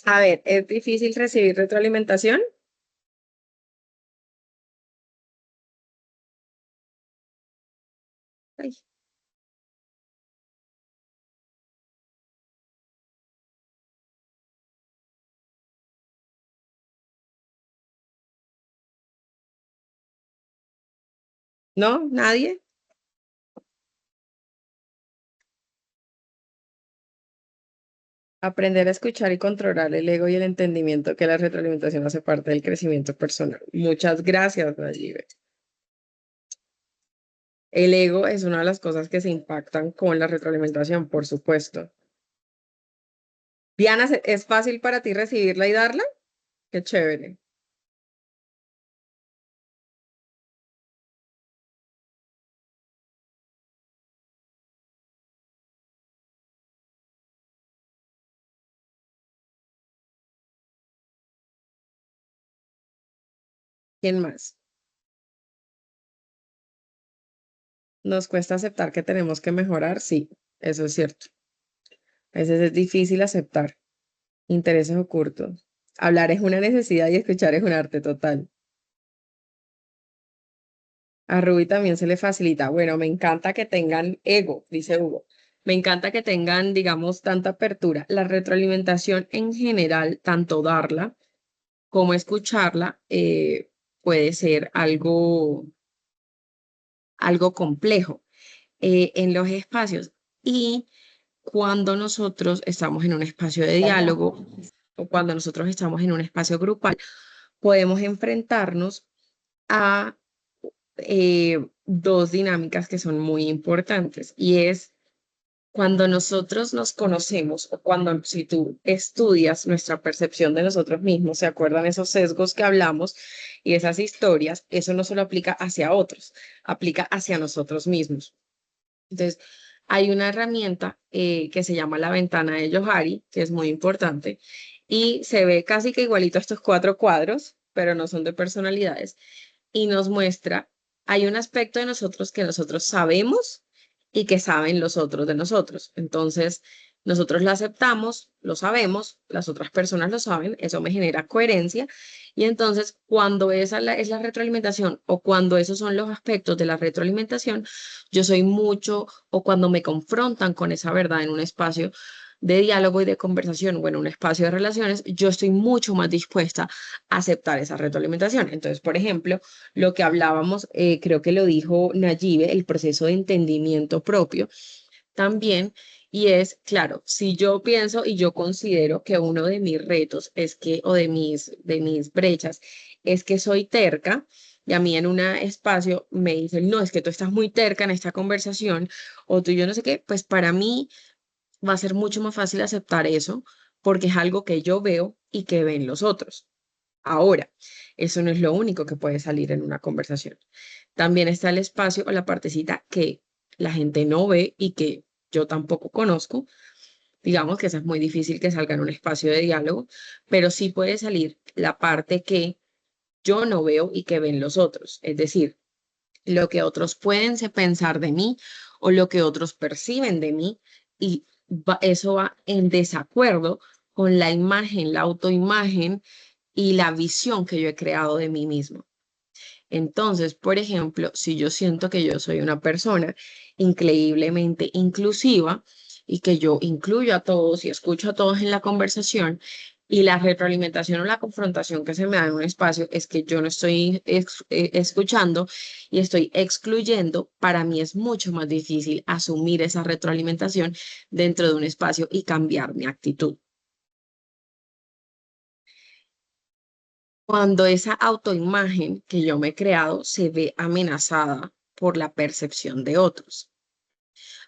A ver, ¿es difícil recibir retroalimentación? Ay, ¿no? ¿Nadie? Aprender a escuchar y controlar el ego y el entendimiento que la retroalimentación hace parte del crecimiento personal. Muchas gracias, Nayibe. El ego es una de las cosas que se impactan con la retroalimentación, por supuesto. Diana, ¿es fácil para ti recibirla y darla? Qué chévere. ¿Quién más? ¿Nos cuesta aceptar que tenemos que mejorar? Sí, eso es cierto. A veces es difícil aceptar intereses ocultos. Hablar es una necesidad y escuchar es un arte total. A Ruby también se le facilita. Bueno, me encanta que tengan ego, dice Hugo. Me encanta que tengan, digamos, tanta apertura. La retroalimentación en general, tanto darla como escucharla, puede ser algo complejo en los espacios. Y cuando nosotros estamos en un espacio de diálogo o cuando nosotros estamos en un espacio grupal, podemos enfrentarnos a dos dinámicas que son muy importantes y es cuando nosotros nos conocemos o cuando si tú estudias nuestra percepción de nosotros mismos, ¿se acuerdan esos sesgos que hablamos y esas historias? Eso no solo aplica hacia otros, aplica hacia nosotros mismos. Entonces, hay una herramienta que se llama la ventana de Johari, que es muy importante, y se ve casi que igualito a estos cuatro cuadros, pero no son de personalidades, y nos muestra, hay un aspecto de nosotros que nosotros sabemos y que saben los otros de nosotros. Entonces, nosotros lo aceptamos, lo sabemos, las otras personas lo saben, eso me genera coherencia. Y entonces, cuando esa es la retroalimentación o cuando esos son los aspectos de la retroalimentación, yo soy mucho, o cuando me confrontan con esa verdad en un espacio de diálogo y de conversación o en un espacio de relaciones, yo estoy mucho más dispuesta a aceptar esa retroalimentación. Entonces, por ejemplo, lo que hablábamos, creo que lo dijo Nayibe, el proceso de entendimiento propio también, y es, claro, si yo pienso y yo considero que uno de mis retos es que, o de mis brechas, es que soy terca, y a mí en un espacio me dicen, no, es que tú estás muy terca en esta conversación, o tú yo no sé qué, pues para mí va a ser mucho más fácil aceptar eso, porque es algo que yo veo y que ven los otros. Ahora, eso no es lo único que puede salir en una conversación. También está el espacio o la partecita que la gente no ve y que yo tampoco conozco. Digamos que esa es muy difícil que salga en un espacio de diálogo, pero sí puede salir la parte que yo no veo y que ven los otros. Es decir, lo que otros pueden pensar de mí o lo que otros perciben de mí y eso va en desacuerdo con la imagen, la autoimagen y la visión que yo he creado de mí mismo. Entonces, por ejemplo, si yo siento que yo soy una persona increíblemente inclusiva y que yo incluyo a todos y escucho a todos en la conversación, y la retroalimentación o la confrontación que se me da en un espacio es que yo no estoy escuchando y estoy excluyendo, para mí es mucho más difícil asumir esa retroalimentación dentro de un espacio y cambiar mi actitud. Cuando esa autoimagen que yo me he creado se ve amenazada por la percepción de otros,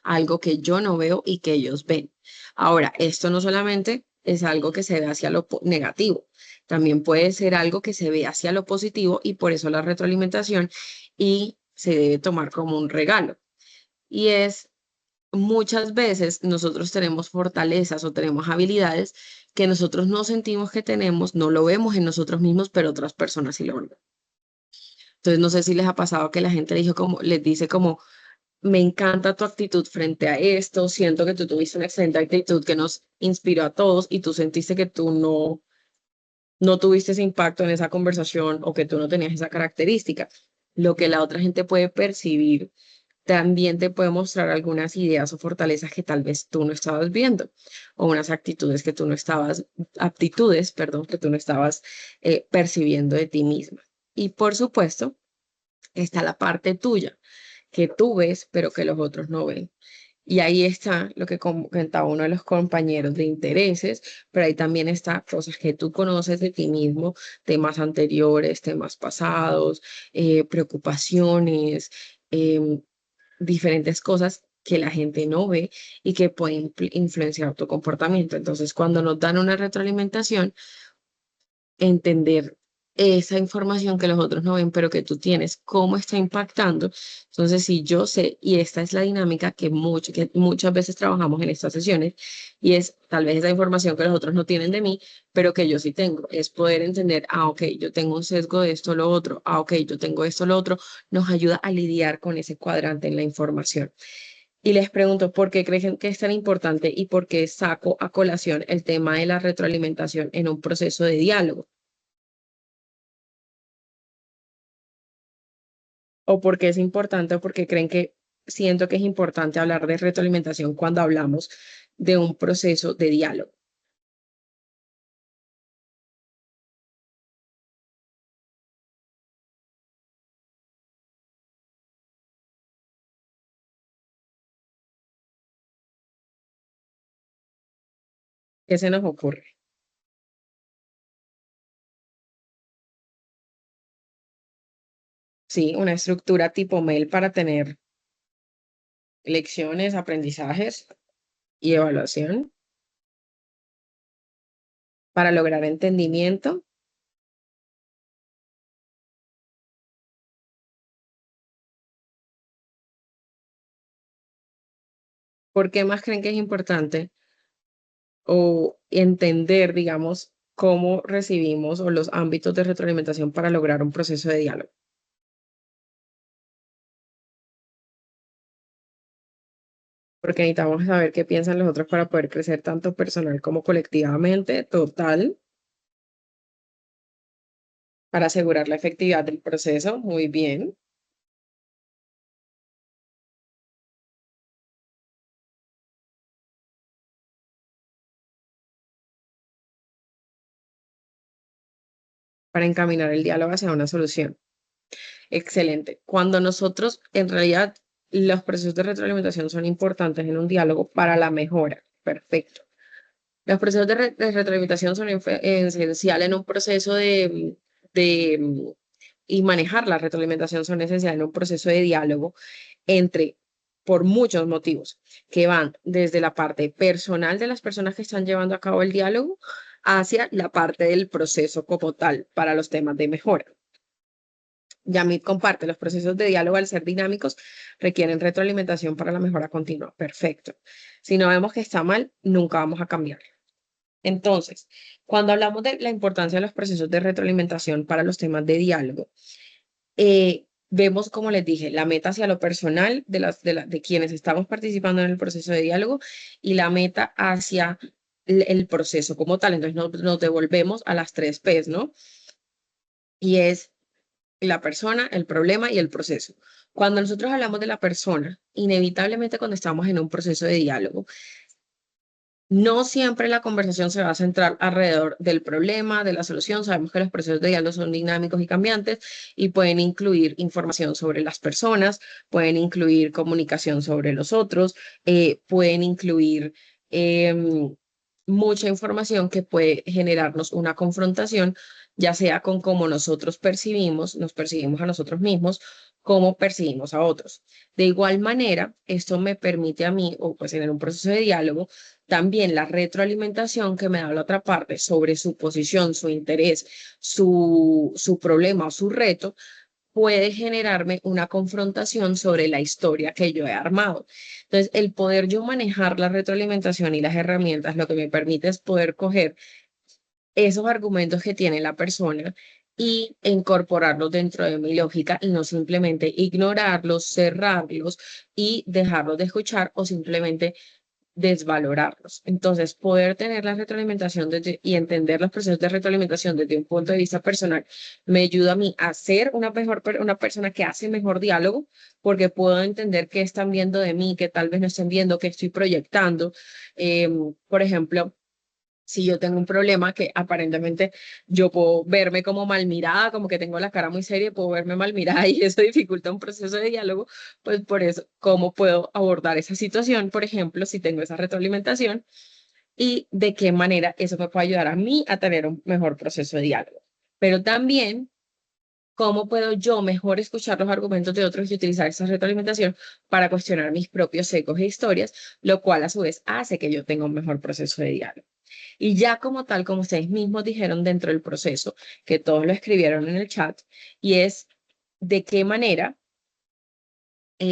algo que yo no veo y que ellos ven. Ahora, esto no solamente es algo que se ve hacia lo negativo, también puede ser algo que se ve hacia lo positivo y por eso la retroalimentación y se debe tomar como un regalo. Y es muchas veces nosotros tenemos fortalezas o tenemos habilidades que nosotros no sentimos que tenemos, no lo vemos en nosotros mismos, pero otras personas sí lo ven. Entonces, no sé si les ha pasado que la gente les dice como, me encanta tu actitud frente a esto, siento que tú tuviste una excelente actitud que nos inspiró a todos y tú sentiste que tú no tuviste ese impacto en esa conversación o que tú no tenías esa característica. Lo que la otra gente puede percibir también te puede mostrar algunas ideas o fortalezas que tal vez tú no estabas viendo o unas actitudes que tú no estabas, aptitudes, perdón, que tú no estabas percibiendo de ti misma. Y por supuesto, está la parte tuya que tú ves, pero que los otros no ven. Y ahí está lo que comentaba uno de los compañeros de intereses, pero ahí también está cosas que tú conoces de ti mismo, temas anteriores, temas pasados, preocupaciones, em, diferentes cosas que la gente no ve y que pueden influenciar tu comportamiento. Entonces, cuando nos dan una retroalimentación, entender esa información que los otros no ven, pero que tú tienes, cómo está impactando. Entonces, si yo sé, y esta es la dinámica que muchas veces trabajamos en estas sesiones, y es tal vez esa información que los otros no tienen de mí, pero que yo sí tengo, es poder entender, ok, yo tengo un sesgo de esto, lo otro, ok, yo tengo esto, lo otro, nos ayuda a lidiar con ese cuadrante en la información. Y les pregunto, ¿por qué creen que es tan importante y por qué saco a colación el tema de la retroalimentación en un proceso de diálogo? ¿O por qué es importante o por qué creen que siento que es importante hablar de retroalimentación cuando hablamos de un proceso de diálogo? ¿Qué se nos ocurre? Sí, una estructura tipo mail para tener lecciones, aprendizajes y evaluación, para lograr entendimiento. ¿Por qué más creen que es importante o entender, digamos, cómo recibimos o los ámbitos de retroalimentación para lograr un proceso de diálogo? Porque necesitamos saber qué piensan los otros para poder crecer tanto personal como colectivamente, total, para asegurar la efectividad del proceso. Muy bien. Para encaminar el diálogo hacia una solución. Excelente. Cuando nosotros, en realidad, los procesos de retroalimentación son importantes en un diálogo para la mejora. Perfecto. Los procesos de retroalimentación son esenciales en un proceso de, y manejar la retroalimentación son esenciales en un proceso de diálogo entre, por muchos motivos, que van desde la parte personal de las personas que están llevando a cabo el diálogo hacia la parte del proceso como tal para los temas de mejora. Yamit comparte, los procesos de diálogo al ser dinámicos requieren retroalimentación para la mejora continua. Perfecto. Si no vemos que está mal, nunca vamos a cambiar. Entonces, cuando hablamos de la importancia de los procesos de retroalimentación para los temas de diálogo, vemos, como les dije, la meta hacia lo personal de quienes estamos participando en el proceso de diálogo y la meta hacia el proceso como tal. Entonces, nos devolvemos a las tres P's, ¿no? Y es la persona, el problema y el proceso. Cuando nosotros hablamos de la persona, inevitablemente cuando estamos en un proceso de diálogo, no siempre la conversación se va a centrar alrededor del problema, de la solución. Sabemos que los procesos de diálogo son dinámicos y cambiantes y pueden incluir información sobre las personas, pueden incluir comunicación sobre los otros, pueden incluir mucha información que puede generarnos una confrontación, ya sea con cómo nosotros percibimos, nos percibimos a nosotros mismos, cómo percibimos a otros. De igual manera, esto me permite a mí, o pues en un proceso de diálogo, también la retroalimentación que me da la otra parte sobre su posición, su interés, su problema o su reto, puede generarme una confrontación sobre la historia que yo he armado. Entonces, el poder yo manejar la retroalimentación y las herramientas, lo que me permite es poder coger esos argumentos que tiene la persona y incorporarlos dentro de mi lógica y no simplemente ignorarlos, cerrarlos y dejarlos de escuchar o simplemente desvalorarlos. Entonces, poder tener la retroalimentación y entender los procesos de retroalimentación desde un punto de vista personal me ayuda a mí a ser una mejor una persona que hace mejor diálogo, porque puedo entender qué están viendo de mí, que tal vez no estén viendo, qué estoy proyectando. Por ejemplo, si yo tengo un problema que aparentemente yo puedo verme como mal mirada, como que tengo la cara muy seria, puedo verme mal mirada y eso dificulta un proceso de diálogo, pues por eso, ¿cómo puedo abordar esa situación, por ejemplo, si tengo esa retroalimentación y de qué manera eso me puede ayudar a mí a tener un mejor proceso de diálogo? Pero también, ¿cómo puedo yo mejor escuchar los argumentos de otros y utilizar esa retroalimentación para cuestionar mis propios secos e historias, lo cual a su vez hace que yo tenga un mejor proceso de diálogo? Y ya como tal, como ustedes mismos dijeron dentro del proceso, que todos lo escribieron en el chat, y es de qué manera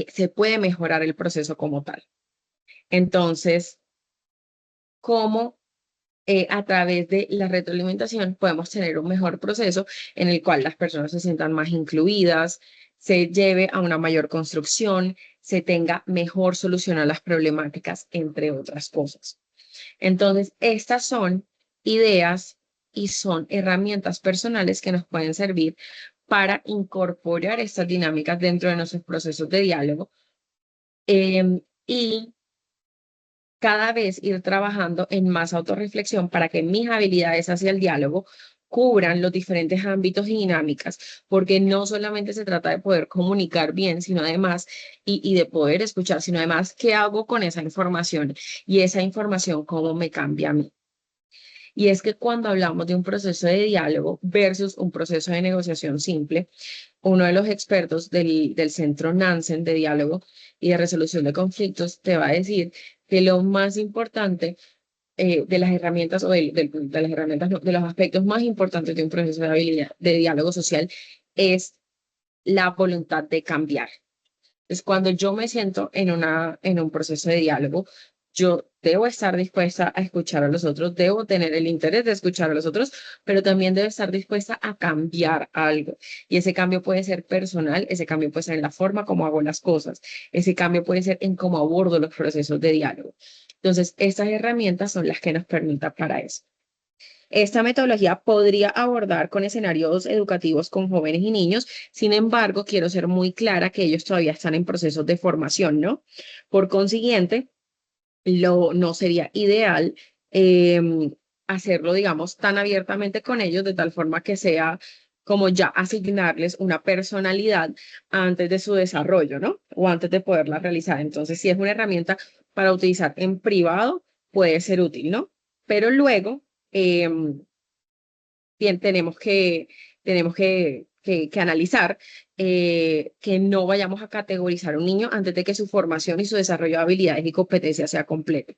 se puede mejorar el proceso como tal. Entonces, cómo a través de la retroalimentación podemos tener un mejor proceso en el cual las personas se sientan más incluidas, se lleve a una mayor construcción, se tenga mejor solución a las problemáticas, entre otras cosas. Entonces, estas son ideas y son herramientas personales que nos pueden servir para incorporar estas dinámicas dentro de nuestros procesos de diálogo y cada vez ir trabajando en más autorreflexión para que mis habilidades hacia el diálogo cubran los diferentes ámbitos y dinámicas, porque no solamente se trata de poder comunicar bien, sino además, y de poder escuchar, sino además, ¿qué hago con esa información? Y esa información, ¿cómo me cambia a mí? Y es que cuando hablamos de un proceso de diálogo versus un proceso de negociación simple, uno de los expertos del centro Nansen de diálogo y de resolución de conflictos te va a decir que lo más importante de las herramientas o de las herramientas, no, de los aspectos más importantes de un proceso de habilidad de diálogo social es la voluntad de cambiar. Es cuando yo me siento en un proceso de diálogo, yo debo estar dispuesta a escuchar a los otros, debo tener el interés de escuchar a los otros, pero también debo estar dispuesta a cambiar algo. Y ese cambio puede ser personal, ese cambio puede ser en la forma como hago las cosas, ese cambio puede ser en cómo abordo los procesos de diálogo. Entonces, estas herramientas son las que nos permitan para eso. Esta metodología podría abordar con escenarios educativos con jóvenes y niños. Sin embargo, quiero ser muy clara que ellos todavía están en procesos de formación, ¿no? Por consiguiente, no sería ideal hacerlo, digamos, tan abiertamente con ellos, de tal forma que sea como ya asignarles una personalidad antes de su desarrollo, ¿no? O antes de poderla realizar. Entonces, si es una herramienta para utilizar en privado, puede ser útil, ¿no? Pero luego, bien, tenemos que analizar que no vayamos a categorizar a un niño antes de que su formación y su desarrollo de habilidades y competencias sea completo.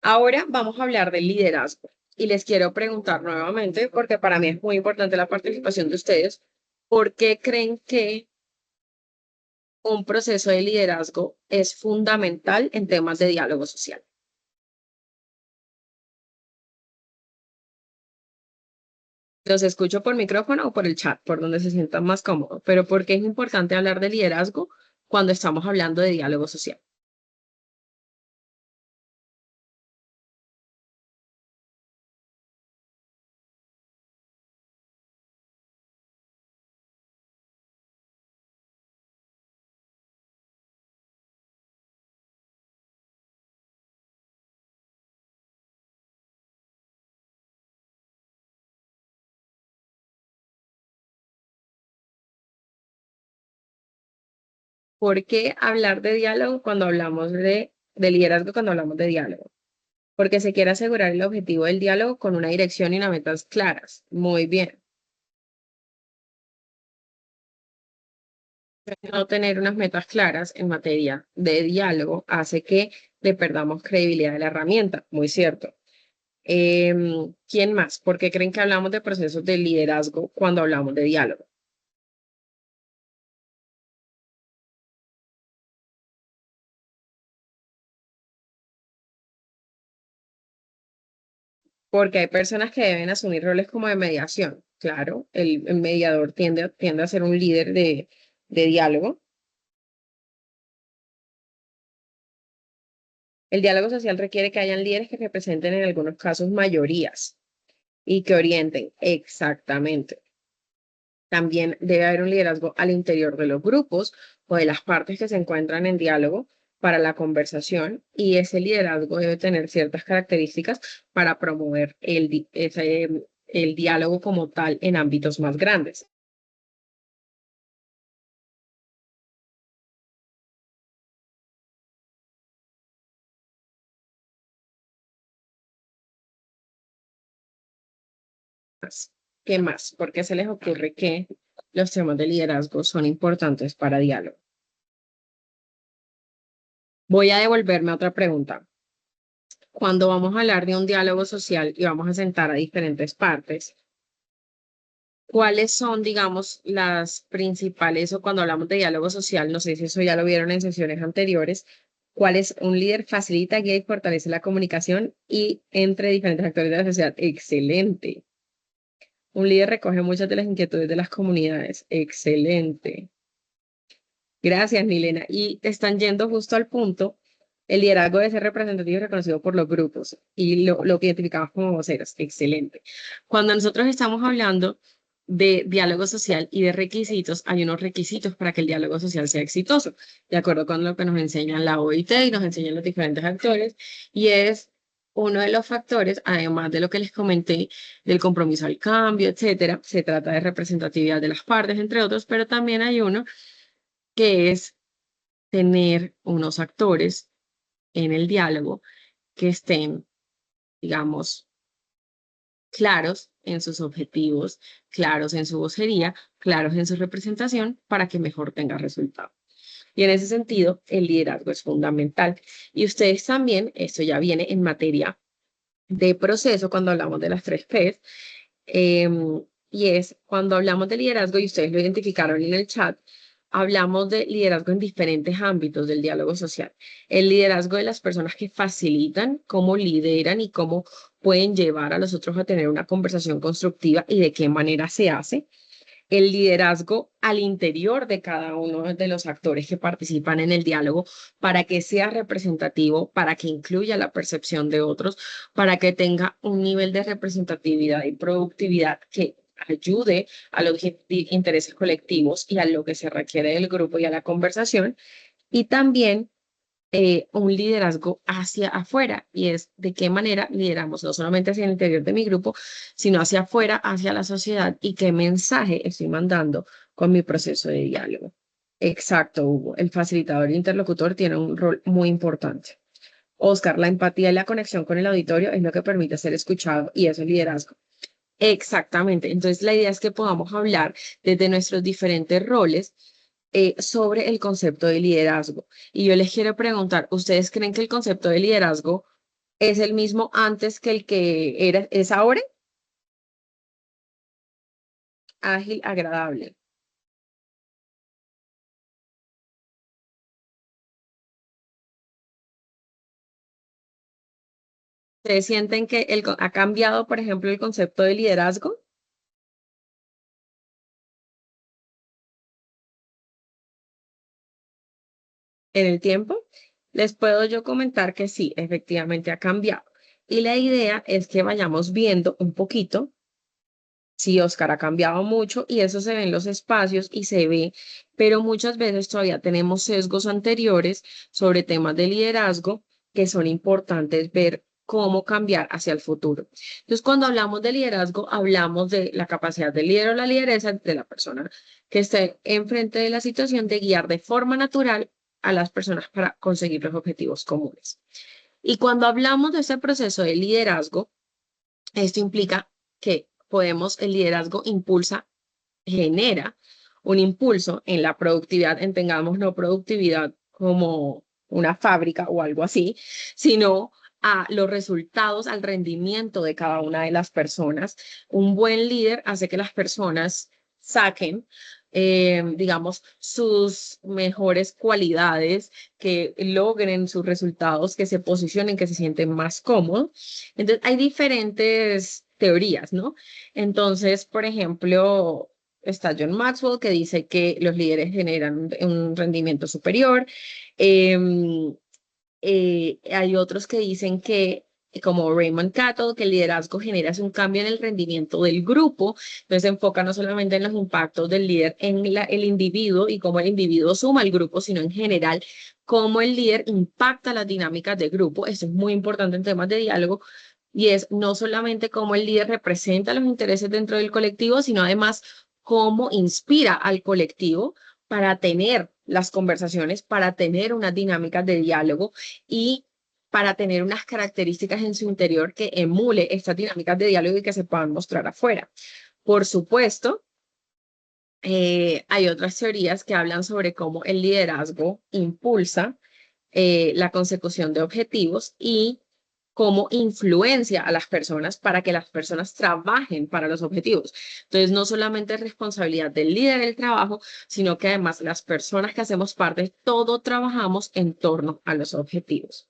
Ahora vamos a hablar del liderazgo y les quiero preguntar nuevamente, porque para mí es muy importante la participación de ustedes, ¿por qué creen que un proceso de liderazgo es fundamental en temas de diálogo social? Los escucho por micrófono o por el chat, por donde se sientan más cómodos, pero ¿por qué es importante hablar de liderazgo cuando estamos hablando de diálogo social? ¿Por qué hablar de diálogo cuando hablamos de liderazgo cuando hablamos de diálogo? Porque se quiere asegurar el objetivo del diálogo con una dirección y unas metas claras. Muy bien. No tener unas metas claras en materia de diálogo hace que le perdamos credibilidad a la herramienta. Muy cierto. ¿Quién más? ¿Por qué creen que hablamos de procesos de liderazgo cuando hablamos de diálogo? Porque hay personas que deben asumir roles como de mediación. Claro, el mediador tiende a ser un líder de diálogo. El diálogo social requiere que hayan líderes que representen en algunos casos mayorías y que orienten exactamente. También debe haber un liderazgo al interior de los grupos o de las partes que se encuentran en diálogo para la conversación, y ese liderazgo debe tener ciertas características para promover el diálogo como tal en ámbitos más grandes. ¿Qué más? ¿Por qué se les ocurre que los temas de liderazgo son importantes para diálogo? Voy a devolverme a otra pregunta. Cuando vamos a hablar de un diálogo social y vamos a sentar a diferentes partes, ¿cuáles son, digamos, las principales, o cuando hablamos de diálogo social, no sé si eso ya lo vieron en sesiones anteriores, cuál es un líder facilita, guía y fortalece la comunicación y entre diferentes actores de la sociedad? Excelente. Un líder recoge muchas de las inquietudes de las comunidades. Excelente. Gracias, Milena. Y están yendo justo al punto. El liderazgo debe ser representativo y reconocido por los grupos y lo que identificamos como voceros. Excelente. Cuando nosotros estamos hablando de diálogo social y de requisitos, hay unos requisitos para que el diálogo social sea exitoso, de acuerdo con lo que nos enseñan la OIT y nos enseñan los diferentes actores, y es uno de los factores, además de lo que les comenté, del compromiso al cambio, etcétera. Se trata de representatividad de las partes, entre otros, pero también hay uno que es tener unos actores en el diálogo que estén, digamos, claros en sus objetivos, claros en su vocería, claros en su representación para que mejor tenga resultado. Y en ese sentido, el liderazgo es fundamental. Y ustedes también, esto ya viene en materia de proceso cuando hablamos de las tres P's, y es cuando hablamos de liderazgo, y ustedes lo identificaron en el chat, hablamos de liderazgo en diferentes ámbitos del diálogo social. El liderazgo de las personas que facilitan, cómo lideran y cómo pueden llevar a los otros a tener una conversación constructiva y de qué manera se hace. El liderazgo al interior de cada uno de los actores que participan en el diálogo para que sea representativo, para que incluya la percepción de otros, para que tenga un nivel de representatividad y productividad que ayude a los intereses colectivos y a lo que se requiere del grupo y a la conversación. Y también un liderazgo hacia afuera, y es de qué manera lideramos no solamente hacia el interior de mi grupo, sino hacia afuera, hacia la sociedad, y qué mensaje estoy mandando con mi proceso de diálogo. Exacto, Hugo. El facilitador e interlocutor tiene un rol muy importante. Oscar, la empatía y la conexión con el auditorio es lo que permite ser escuchado, y eso es liderazgo. Exactamente. Entonces, la idea es que podamos hablar desde nuestros diferentes roles sobre el concepto de liderazgo. Y yo les quiero preguntar, ¿ustedes creen que el concepto de liderazgo es el mismo antes que el que es ahora? Ágil, agradable. ¿Ustedes sienten que ha cambiado, por ejemplo, el concepto de liderazgo en el tiempo? Les puedo yo comentar que sí, efectivamente ha cambiado. Y la idea es que vayamos viendo un poquito. Sí, Oscar, ha cambiado mucho y eso se ve en los espacios y se ve, pero muchas veces todavía tenemos sesgos anteriores sobre temas de liderazgo que son importantes ver cómo cambiar hacia el futuro. Entonces, cuando hablamos de liderazgo, hablamos de la capacidad del líder o la lideresa de la persona que esté enfrente de la situación de guiar de forma natural a las personas para conseguir los objetivos comunes. Y cuando hablamos de ese proceso de liderazgo, esto implica que el liderazgo impulsa, genera un impulso en la productividad, entendamos no productividad como una fábrica o algo así, sino a los resultados, al rendimiento de cada una de las personas. Un buen líder hace que las personas saquen digamos, sus mejores cualidades, que logren sus resultados, que se posicionen, que se sienten más cómodos. Entonces, hay diferentes teorías, ¿no? Entonces, por ejemplo, está John Maxwell, que dice que los líderes generan un rendimiento superior. Em, hay otros que dicen que, como Raymond Cattell, que el liderazgo genera un cambio en el rendimiento del grupo. Entonces se enfoca no solamente en los impactos del líder en el individuo y cómo el individuo suma al grupo, sino en general cómo el líder impacta las dinámicas del grupo. Esto es muy importante en temas de diálogo. Y es no solamente cómo el líder representa los intereses dentro del colectivo, sino además cómo inspira al colectivo para tener las conversaciones, para tener unas dinámicas de diálogo y para tener unas características en su interior que emule estas dinámicas de diálogo y que se puedan mostrar afuera. Por supuesto, hay otras teorías que hablan sobre cómo el liderazgo impulsa la consecución de objetivos y cómo influencia a las personas para que las personas trabajen para los objetivos. Entonces, no solamente es responsabilidad del líder el trabajo, sino que además las personas que hacemos parte, todo trabajamos en torno a los objetivos.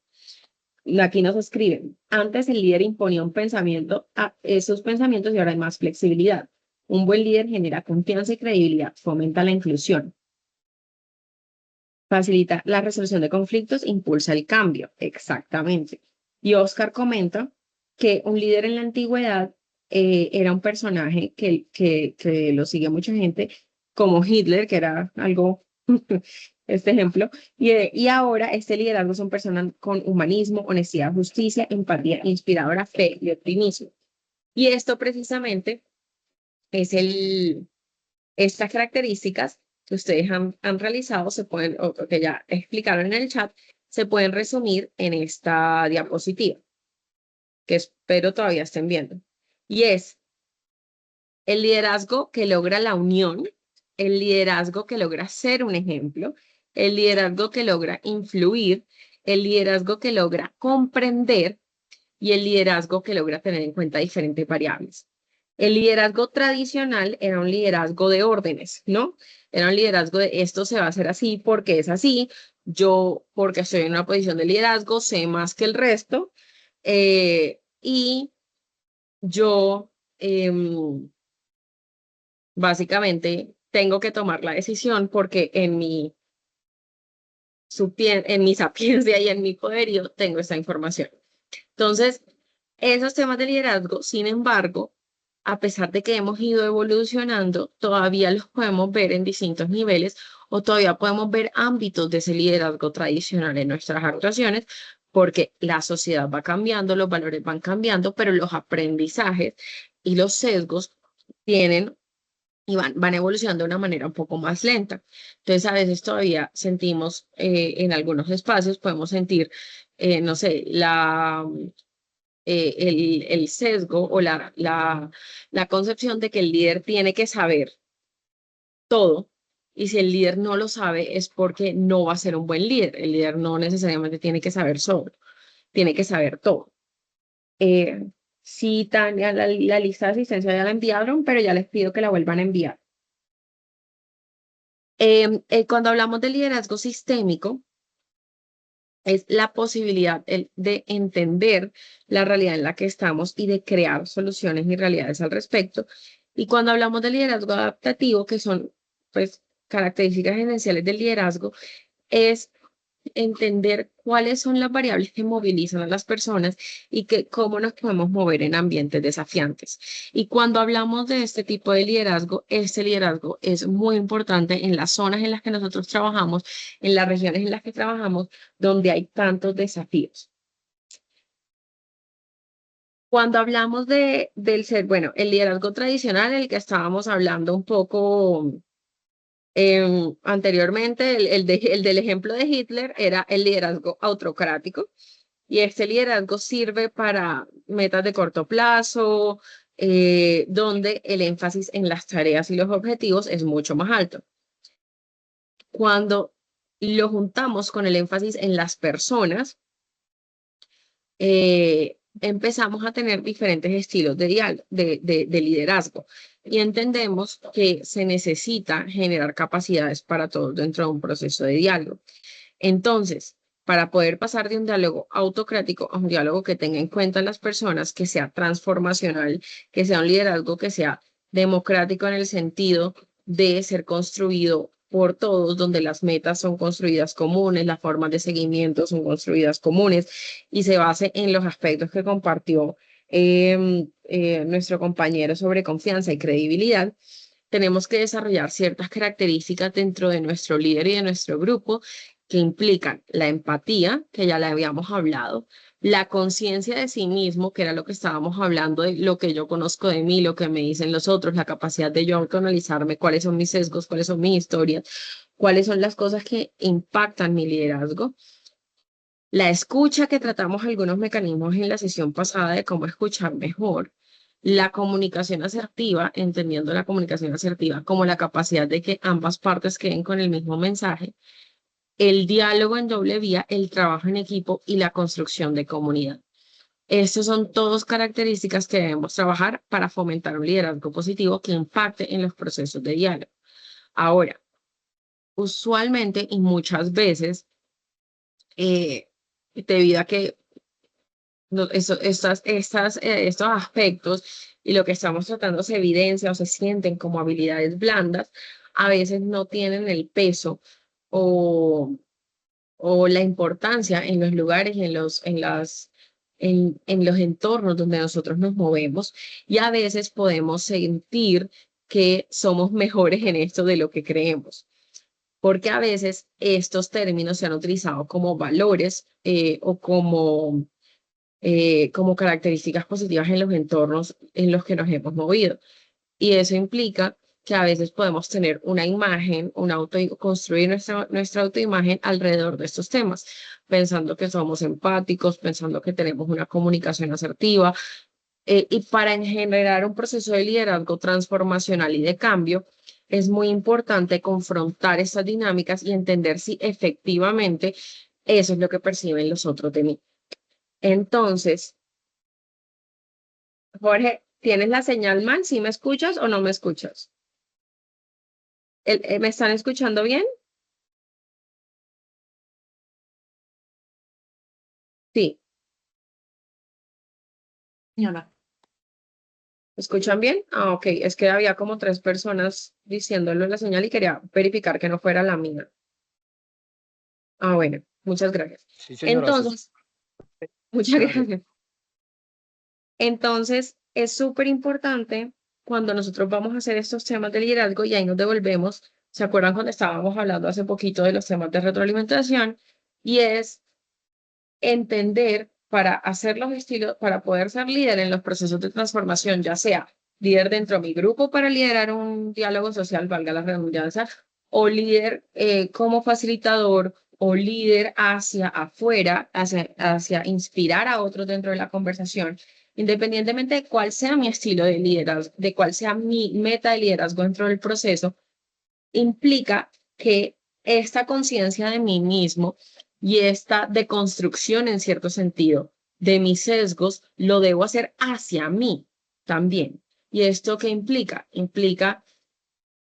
Aquí nos escriben, antes el líder imponía un pensamiento a esos pensamientos y ahora hay más flexibilidad. Un buen líder genera confianza y credibilidad, fomenta la inclusión, facilita la resolución de conflictos, impulsa el cambio. Exactamente. Y Oscar comenta que un líder en la antigüedad era un personaje que lo sigue mucha gente, como Hitler, que era algo, este ejemplo, y ahora este liderazgo son personas con humanismo, honestidad, justicia, empatía, inspiradora, fe y optimismo. Y esto precisamente es estas características que ustedes han realizado, se pueden, o que ya explicaron en el chat, se pueden resumir en esta diapositiva, que espero todavía estén viendo. Y es el liderazgo que logra la unión, el liderazgo que logra ser un ejemplo, el liderazgo que logra influir, el liderazgo que logra comprender y el liderazgo que logra tener en cuenta diferentes variables. El liderazgo tradicional era un liderazgo de órdenes, ¿no? Era un liderazgo de esto se va a hacer así porque es así, yo porque estoy en una posición de liderazgo sé más que el resto y yo básicamente tengo que tomar la decisión porque en mi sapiencia y en mi poderío tengo esta información. Entonces, esos temas de liderazgo, sin embargo, a pesar de que hemos ido evolucionando, todavía los podemos ver en distintos niveles o todavía podemos ver ámbitos de ese liderazgo tradicional en nuestras actuaciones, porque la sociedad va cambiando, los valores van cambiando, pero los aprendizajes y los sesgos tienen y van evolucionando de una manera un poco más lenta. Entonces, a veces todavía sentimos en algunos espacios, podemos sentir, no sé, el sesgo o la concepción de que el líder tiene que saber todo. Y si el líder no lo sabe es porque no va a ser un buen líder. El líder no necesariamente tiene que saber solo, tiene que saber todo. Sí, Tania, la lista de asistencia ya la enviaron, pero ya les pido que la vuelvan a enviar. Cuando hablamos de liderazgo sistémico, es la posibilidad de entender la realidad en la que estamos y de crear soluciones y realidades al respecto. Y cuando hablamos de liderazgo adaptativo, que son pues características esenciales del liderazgo, es entender cuáles son las variables que movilizan a las personas y cómo nos podemos mover en ambientes desafiantes. Y cuando hablamos de este tipo de liderazgo, este liderazgo es muy importante en las zonas en las que nosotros trabajamos, en las regiones en las que trabajamos, donde hay tantos desafíos. Cuando hablamos del ser, bueno, el liderazgo tradicional, el que estábamos hablando un poco anteriormente, el del ejemplo de Hitler, era el liderazgo autocrático. Y este liderazgo sirve para metas de corto plazo, donde el énfasis en las tareas y los objetivos es mucho más alto. Cuando lo juntamos con el énfasis en las personas, empezamos a tener diferentes estilos de, de liderazgo y entendemos que se necesita generar capacidades para todos dentro de un proceso de diálogo. Entonces, para poder pasar de un diálogo autocrático a un diálogo que tenga en cuenta a las personas, que sea transformacional, que sea un liderazgo que sea democrático en el sentido de ser construido por todos, donde las metas son construidas comunes, las formas de seguimiento son construidas comunes y se base en los aspectos que compartió nuestro compañero sobre confianza y credibilidad. Tenemos que desarrollar ciertas características dentro de nuestro líder y de nuestro grupo que implican la empatía, que ya la habíamos hablado, la conciencia de sí mismo, que era lo que estábamos hablando de lo que yo conozco de mí, lo que me dicen los otros, la capacidad de yo autoanalizarme, cuáles son mis sesgos, cuáles son mis historias, cuáles son las cosas que impactan mi liderazgo. La escucha, que tratamos algunos mecanismos en la sesión pasada de cómo escuchar mejor. La comunicación asertiva, entendiendo la comunicación asertiva como la capacidad de que ambas partes queden con el mismo mensaje. El diálogo en doble vía, el trabajo en equipo y la construcción de comunidad. Estas son todas características que debemos trabajar para fomentar un liderazgo positivo que impacte en los procesos de diálogo. Ahora, usualmente y muchas veces, debido a que estos aspectos y lo que estamos tratando se evidencia o se sienten como habilidades blandas, a veces no tienen el peso o, o la importancia en los lugares, en los entornos donde nosotros nos movemos y a veces podemos sentir que somos mejores en esto de lo que creemos. Porque a veces estos términos se han utilizado como valores o como características positivas en los entornos en los que nos hemos movido. Y eso implica que a veces podemos tener una imagen, construir nuestra autoimagen alrededor de estos temas, pensando que somos empáticos, pensando que tenemos una comunicación asertiva, y para generar un proceso de liderazgo transformacional y de cambio, es muy importante confrontar estas dinámicas y entender si efectivamente eso es lo que perciben los otros de mí. Entonces, Jorge, ¿tienes la señal mal? ¿Sí me escuchas o no me escuchas? ¿Me están escuchando bien? Sí. Señora. ¿Me escuchan bien? Ah, ok. Es que había como tres personas diciéndolo en la señal y quería verificar que no fuera la mía. Ah, bueno. Muchas gracias. Sí, señora, Entonces, muchas gracias. gracias. Entonces, es súper importante cuando nosotros vamos a hacer estos temas de liderazgo y ahí nos devolvemos. ¿Se acuerdan cuando estábamos hablando hace poquito de los temas de retroalimentación? Y es entender para hacer los estilos, para poder ser líder en los procesos de transformación, ya sea líder dentro de mi grupo para liderar un diálogo social, valga la redundancia, o líder como facilitador o líder hacia afuera, hacia inspirar a otros dentro de la conversación, independientemente de cuál sea mi estilo de liderazgo, de cuál sea mi meta de liderazgo dentro del proceso, implica que esta conciencia de mí mismo y esta deconstrucción en cierto sentido de mis sesgos lo debo hacer hacia mí también. ¿Y esto qué implica? Implica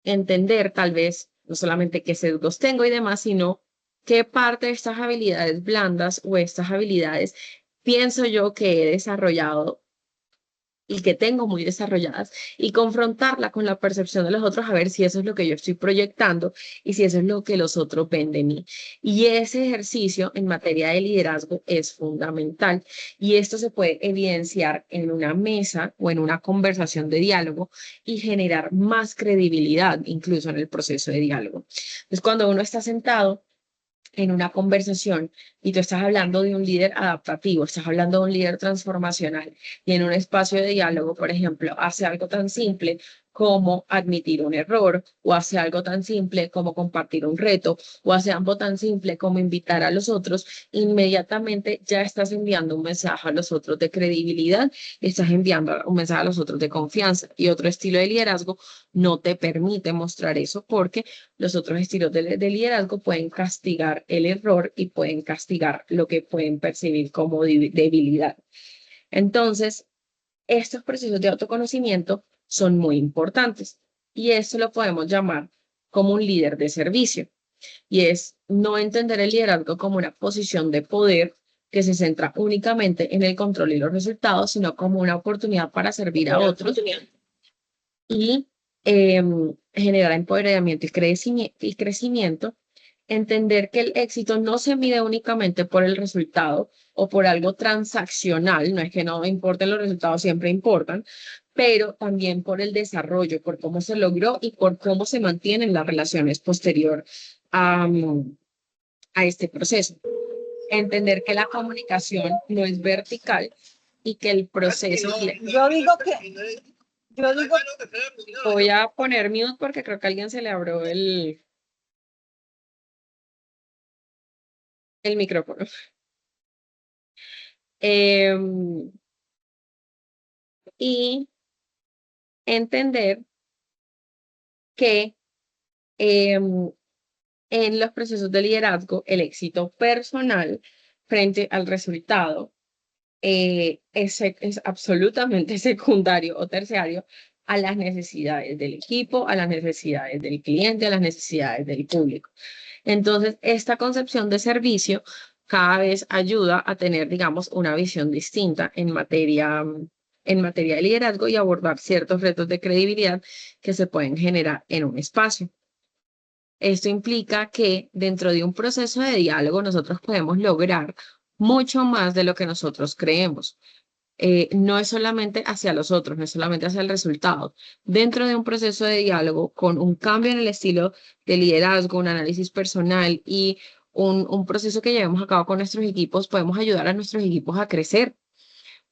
entender tal vez no solamente qué sesgos tengo y demás, sino qué parte de estas habilidades blandas o estas habilidades pienso yo que he desarrollado y que tengo muy desarrolladas y confrontarla con la percepción de los otros a ver si eso es lo que yo estoy proyectando y si eso es lo que los otros ven de mí. Y ese ejercicio en materia de liderazgo es fundamental y esto se puede evidenciar en una mesa o en una conversación de diálogo y generar más credibilidad incluso en el proceso de diálogo. Entonces, cuando uno está sentado en una conversación y tú estás hablando de un líder adaptativo, estás hablando de un líder transformacional y en un espacio de diálogo, por ejemplo, hace algo tan simple como admitir un error o hace algo tan simple como compartir un reto o hace algo tan simple como invitar a los otros, inmediatamente ya estás enviando un mensaje a los otros de credibilidad, estás enviando un mensaje a los otros de confianza y otro estilo de liderazgo no te permite mostrar eso porque los otros estilos de liderazgo pueden castigar el error y pueden castigar lo que pueden percibir como debilidad. Entonces, estos procesos de autoconocimiento son muy importantes y esto lo podemos llamar como un líder de servicio y es no entender el liderazgo como una posición de poder que se centra únicamente en el control y los resultados, sino como una oportunidad para servir a otros y generar empoderamiento y crecimiento, entender que el éxito no se mide únicamente por el resultado o por algo transaccional, no es que no importen los resultados, siempre importan, pero también por el desarrollo, por cómo se logró y por cómo se mantienen las relaciones posterior a, a este proceso. Entender que la comunicación no es vertical y que el proceso... Yo digo, voy a poner mute porque creo que a alguien se le abrió el micrófono. Em, y entender que en los procesos de liderazgo, el éxito personal frente al resultado es absolutamente secundario o terciario a las necesidades del equipo, a las necesidades del cliente, a las necesidades del público. Entonces, esta concepción de servicio cada vez ayuda a tener, digamos, una visión distinta en materia de liderazgo y abordar ciertos retos de credibilidad que se pueden generar en un espacio. Esto implica que dentro de un proceso de diálogo nosotros podemos lograr mucho más de lo que nosotros creemos. No es solamente hacia los otros, no es solamente hacia el resultado. Dentro de un proceso de diálogo, con un cambio en el estilo de liderazgo, un análisis personal y un proceso que llevemos a cabo con nuestros equipos, podemos ayudar a nuestros equipos a crecer,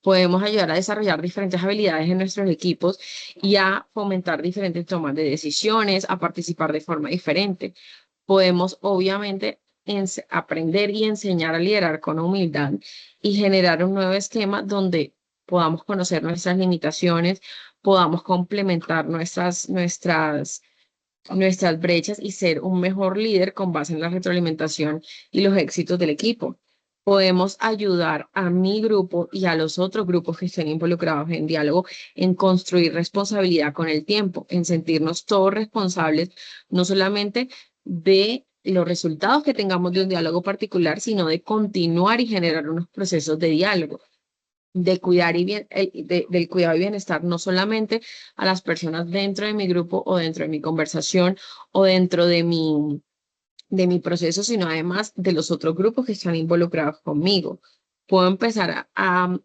podemos ayudar a desarrollar diferentes habilidades en nuestros equipos y a fomentar diferentes tomas de decisiones, a participar de forma diferente. Podemos, obviamente, aprender y enseñar a liderar con humildad y generar un nuevo esquema donde podamos conocer nuestras limitaciones, podamos complementar nuestras brechas y ser un mejor líder con base en la retroalimentación y los éxitos del equipo. Podemos ayudar a mi grupo y a los otros grupos que estén involucrados en diálogo en construir responsabilidad con el tiempo, en sentirnos todos responsables, no solamente de los resultados que tengamos de un diálogo particular, sino de continuar y generar unos procesos de diálogo de cuidar del cuidado y bienestar, no solamente a las personas dentro de mi grupo o dentro de mi conversación o dentro de mi proceso, sino además de los otros grupos que están involucrados conmigo. Puedo empezar a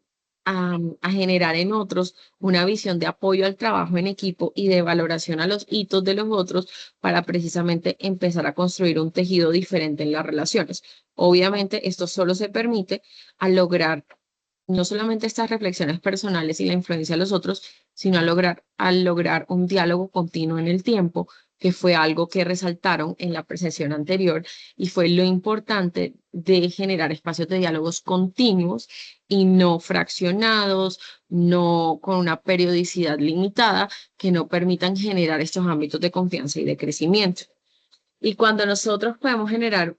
generar en otros una visión de apoyo al trabajo en equipo y de valoración a los hitos de los otros para precisamente empezar a construir un tejido diferente en las relaciones. Obviamente, esto solo se permite al lograr no solamente estas reflexiones personales y la influencia de los otros, sino al lograr un diálogo continuo en el tiempo, que fue algo que resaltaron en la sesión anterior y fue lo importante de generar espacios de diálogos continuos y no fraccionados, no con una periodicidad limitada, que no permitan generar estos ámbitos de confianza y de crecimiento. Y cuando nosotros podemos generar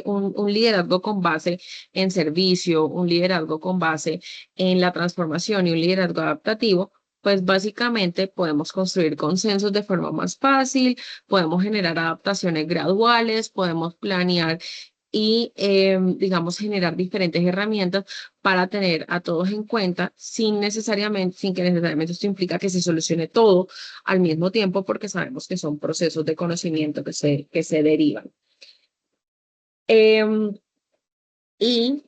un liderazgo con base en servicio, un liderazgo con base en la transformación y un liderazgo adaptativo, pues básicamente podemos construir consensos de forma más fácil, podemos generar adaptaciones graduales, podemos planear y, digamos, generar diferentes herramientas para tener a todos en cuenta sin que necesariamente esto implica que se solucione todo al mismo tiempo, porque sabemos que son procesos de conocimiento que se derivan. Y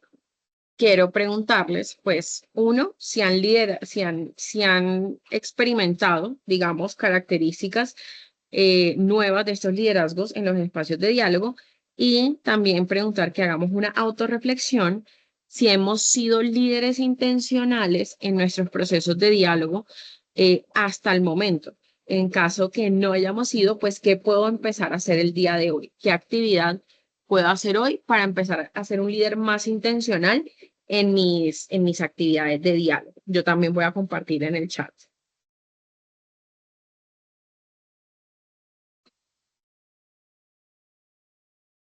quiero preguntarles, pues, uno, si han experimentado, digamos, características nuevas de estos liderazgos en los espacios de diálogo y también preguntar que hagamos una autorreflexión si hemos sido líderes intencionales en nuestros procesos de diálogo hasta el momento. En caso que no hayamos sido, pues, ¿qué puedo empezar a hacer el día de hoy? ¿Qué actividad puedo hacer hoy para empezar a ser un líder más intencional en mis actividades de diálogo? Yo también voy a compartir en el chat.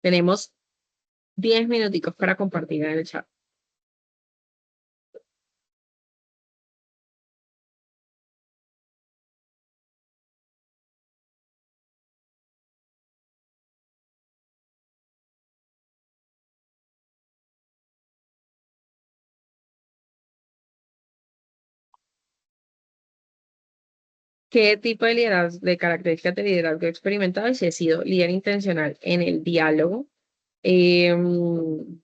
Tenemos 10 minuticos para compartir en el chat. ¿Qué tipo de liderazgo, de características de liderazgo he experimentado? Y si he sido líder intencional en el diálogo. Em,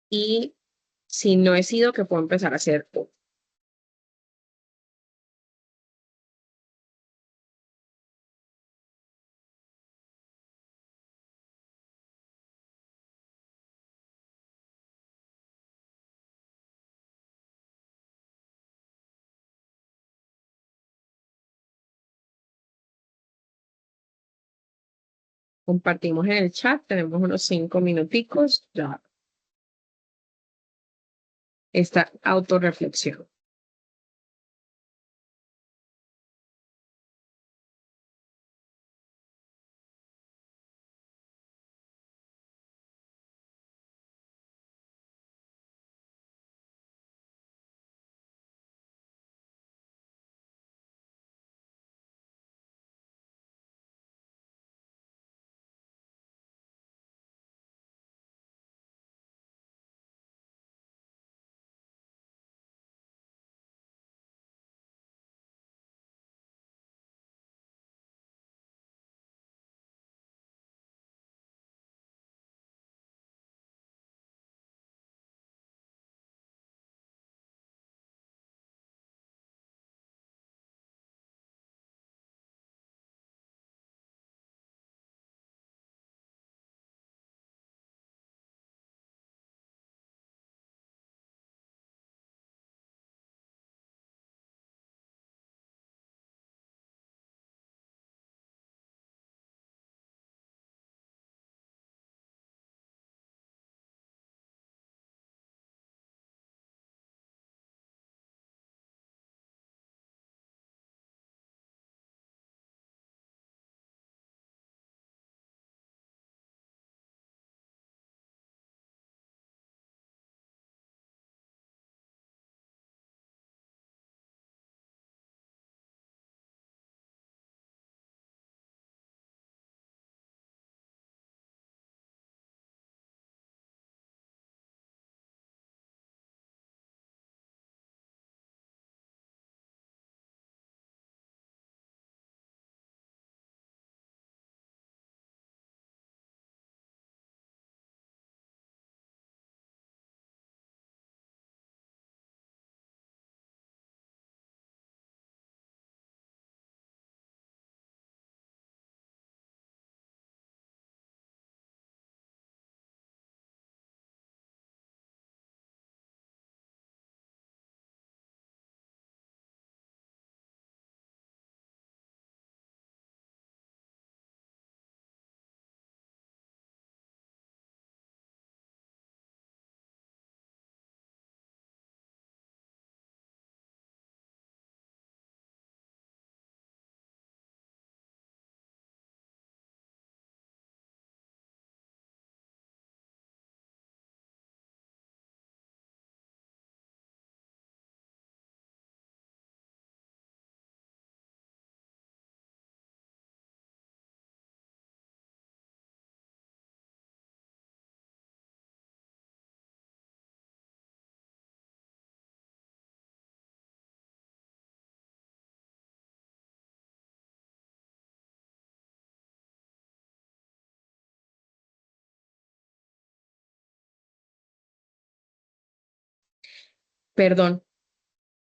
y si no he sido, que puedo empezar a hacer. Compartimos en el chat, tenemos unos 5 minuticos, ya esta autorreflexión. Perdón.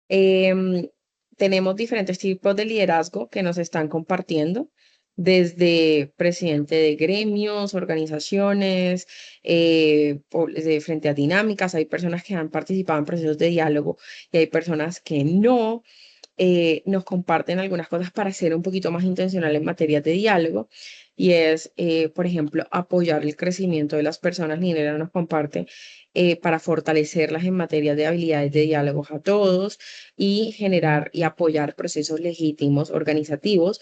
Em, Tenemos diferentes tipos de liderazgo que nos están compartiendo, desde presidente de gremios, organizaciones, de frente a dinámicas. Hay personas que han participado en procesos de diálogo y hay personas que no. Nos comparten algunas cosas para ser un poquito más intencional en materia de diálogo y es, por ejemplo, apoyar el crecimiento de las personas. Ninera nos comparte para fortalecerlas en materia de habilidades de diálogo a todos y generar y apoyar procesos legítimos organizativos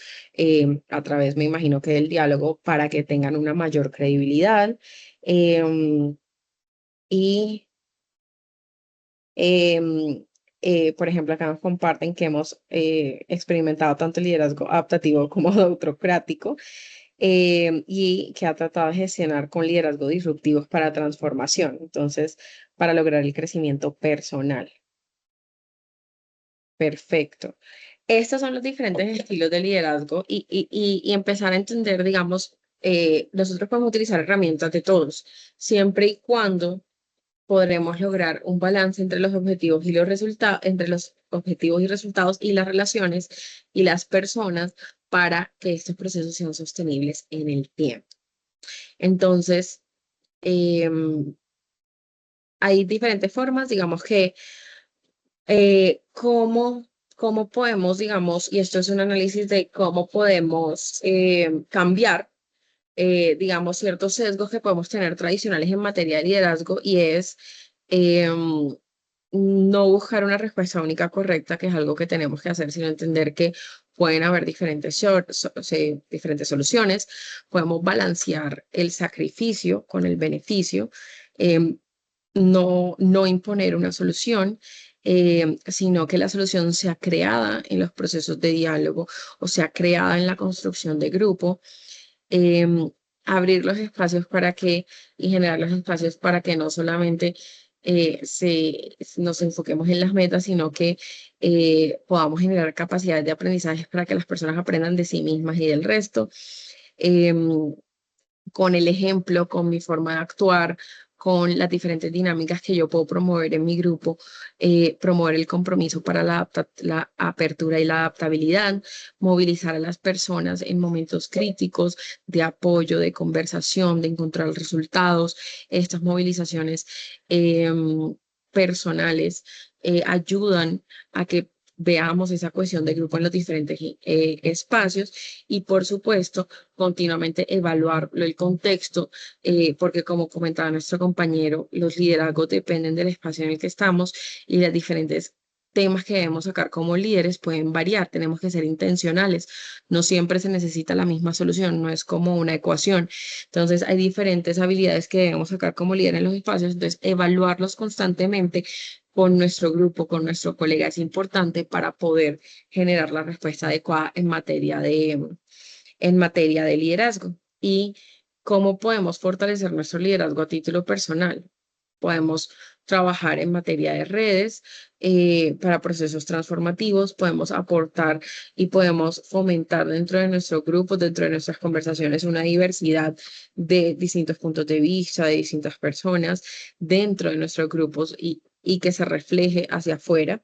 a través, me imagino que del diálogo, para que tengan una mayor credibilidad. em, y Em, por ejemplo, acá nos comparten que hemos experimentado tanto el liderazgo adaptativo como autocrático, y que ha tratado de gestionar con liderazgo disruptivos para transformación, entonces, para lograr el crecimiento personal. Perfecto. Estos son los diferentes estilos de liderazgo y empezar a entender, digamos, nosotros podemos utilizar herramientas de todos, siempre y cuando podremos lograr un balance entre los objetivos y los resultados, entre los objetivos y resultados y las relaciones y las personas para que estos procesos sean sostenibles en el tiempo. Entonces, em, hay diferentes formas, digamos que cómo podemos, digamos, y esto es un análisis de cómo podemos cambiar, digamos, ciertos sesgos que podemos tener tradicionales en materia de liderazgo y es em, no buscar una respuesta única correcta, que es algo que tenemos que hacer, sino entender que pueden haber diferentes soluciones, podemos balancear el sacrificio con el beneficio, em, no imponer una solución, sino que la solución sea creada en los procesos de diálogo o sea creada en la construcción de grupo, em, abrir los espacios para que y generar los espacios para que no solamente nos enfoquemos en las metas, sino que podamos generar capacidades de aprendizaje para que las personas aprendan de sí mismas y del resto. Em, con el ejemplo, con mi forma de actuar, con las diferentes dinámicas que yo puedo promover en mi grupo, promover el compromiso para la apertura y la adaptabilidad, movilizar a las personas en momentos críticos de apoyo, de conversación, de encontrar resultados. Estas movilizaciones personales ayudan a que veamos esa cohesión de grupo en los diferentes espacios y, por supuesto, continuamente evaluar el contexto, porque como comentaba nuestro compañero, los liderazgos dependen del espacio en el que estamos y las diferentes temas que debemos sacar como líderes pueden variar, tenemos que ser intencionales, no siempre se necesita la misma solución, no es como una ecuación, entonces hay diferentes habilidades que debemos sacar como líder en los espacios, entonces evaluarlos constantemente con nuestro grupo, con nuestro colega es importante para poder generar la respuesta adecuada en materia de liderazgo. ¿Y cómo podemos fortalecer nuestro liderazgo a título personal? Podemos trabajar en materia de redes para procesos transformativos, podemos aportar y podemos fomentar dentro de nuestro grupo, dentro de nuestras conversaciones, una diversidad de distintos puntos de vista, de distintas personas dentro de nuestros grupos y que se refleje hacia afuera.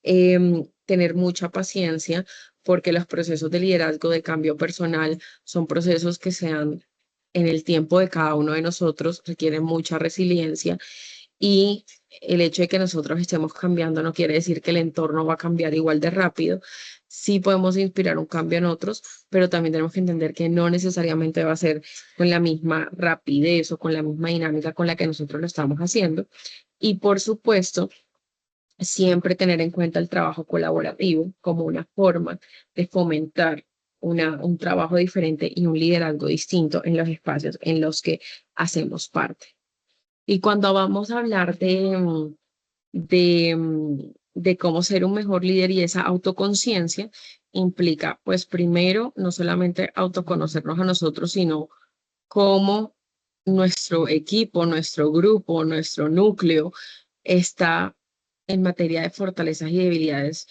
Tener mucha paciencia porque los procesos de liderazgo, de cambio personal, son procesos que sean en el tiempo de cada uno de nosotros, requieren mucha resiliencia y el hecho de que nosotros estemos cambiando no quiere decir que el entorno va a cambiar igual de rápido. Sí podemos inspirar un cambio en otros, pero también tenemos que entender que no necesariamente va a ser con la misma rapidez o con la misma dinámica con la que nosotros lo estamos haciendo. Y por supuesto, siempre tener en cuenta el trabajo colaborativo como una forma de fomentar un trabajo diferente y un liderazgo distinto en los espacios en los que hacemos parte. Y cuando vamos a hablar de cómo ser un mejor líder y esa autoconciencia, implica, pues primero, no solamente autoconocernos a nosotros, sino cómo nuestro equipo, nuestro grupo, nuestro núcleo está en materia de fortalezas y debilidades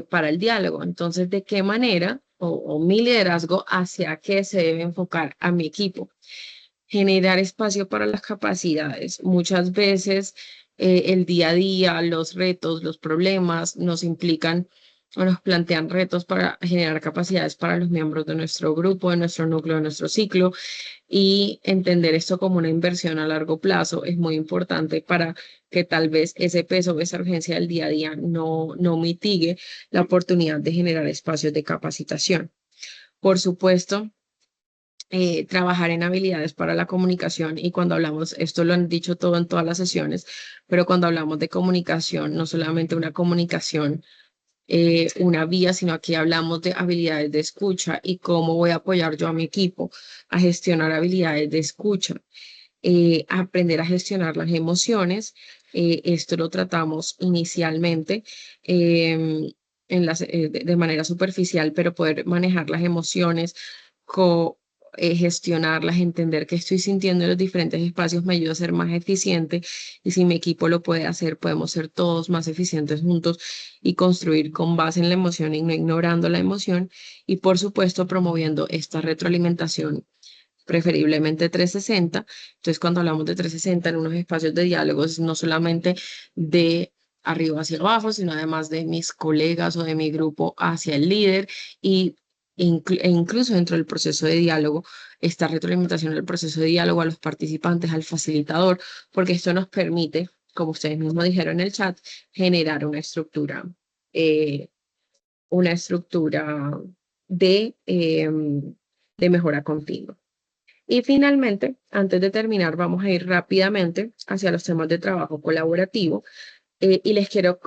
para el diálogo. Entonces, ¿de qué manera o mi liderazgo hacia qué se debe enfocar a mi equipo? Generar espacio para las capacidades. Muchas veces el día a día, los retos, los problemas nos implican o nos plantean retos para generar capacidades para los miembros de nuestro grupo, de nuestro núcleo, de nuestro ciclo y entender esto como una inversión a largo plazo es muy importante para que tal vez ese peso, esa urgencia del día a día no mitigue la oportunidad de generar espacios de capacitación. Por supuesto, trabajar en habilidades para la comunicación y cuando hablamos, esto lo han dicho todo en todas las sesiones, pero cuando hablamos de comunicación, no solamente una comunicación, una vía, sino aquí hablamos de habilidades de escucha y cómo voy a apoyar yo a mi equipo a gestionar habilidades de escucha, aprender a gestionar las emociones. Esto lo tratamos inicialmente de manera superficial, pero poder manejar las emociones gestionarlas, entender qué estoy sintiendo en los diferentes espacios me ayuda a ser más eficiente y si mi equipo lo puede hacer, podemos ser todos más eficientes juntos y construir con base en la emoción y no ignorando la emoción y por supuesto promoviendo esta retroalimentación preferiblemente 360. Entonces, cuando hablamos de 360 en unos espacios de diálogos, no solamente de arriba hacia abajo, sino además de mis colegas o de mi grupo hacia el líder y incluso dentro del proceso de diálogo, esta retroalimentación del proceso de diálogo a los participantes, al facilitador, porque esto nos permite, como ustedes mismos dijeron en el chat, generar eh, una estructura de mejora continua. Y finalmente, antes de terminar, vamos a ir rápidamente hacia los temas de trabajo colaborativo y les quiero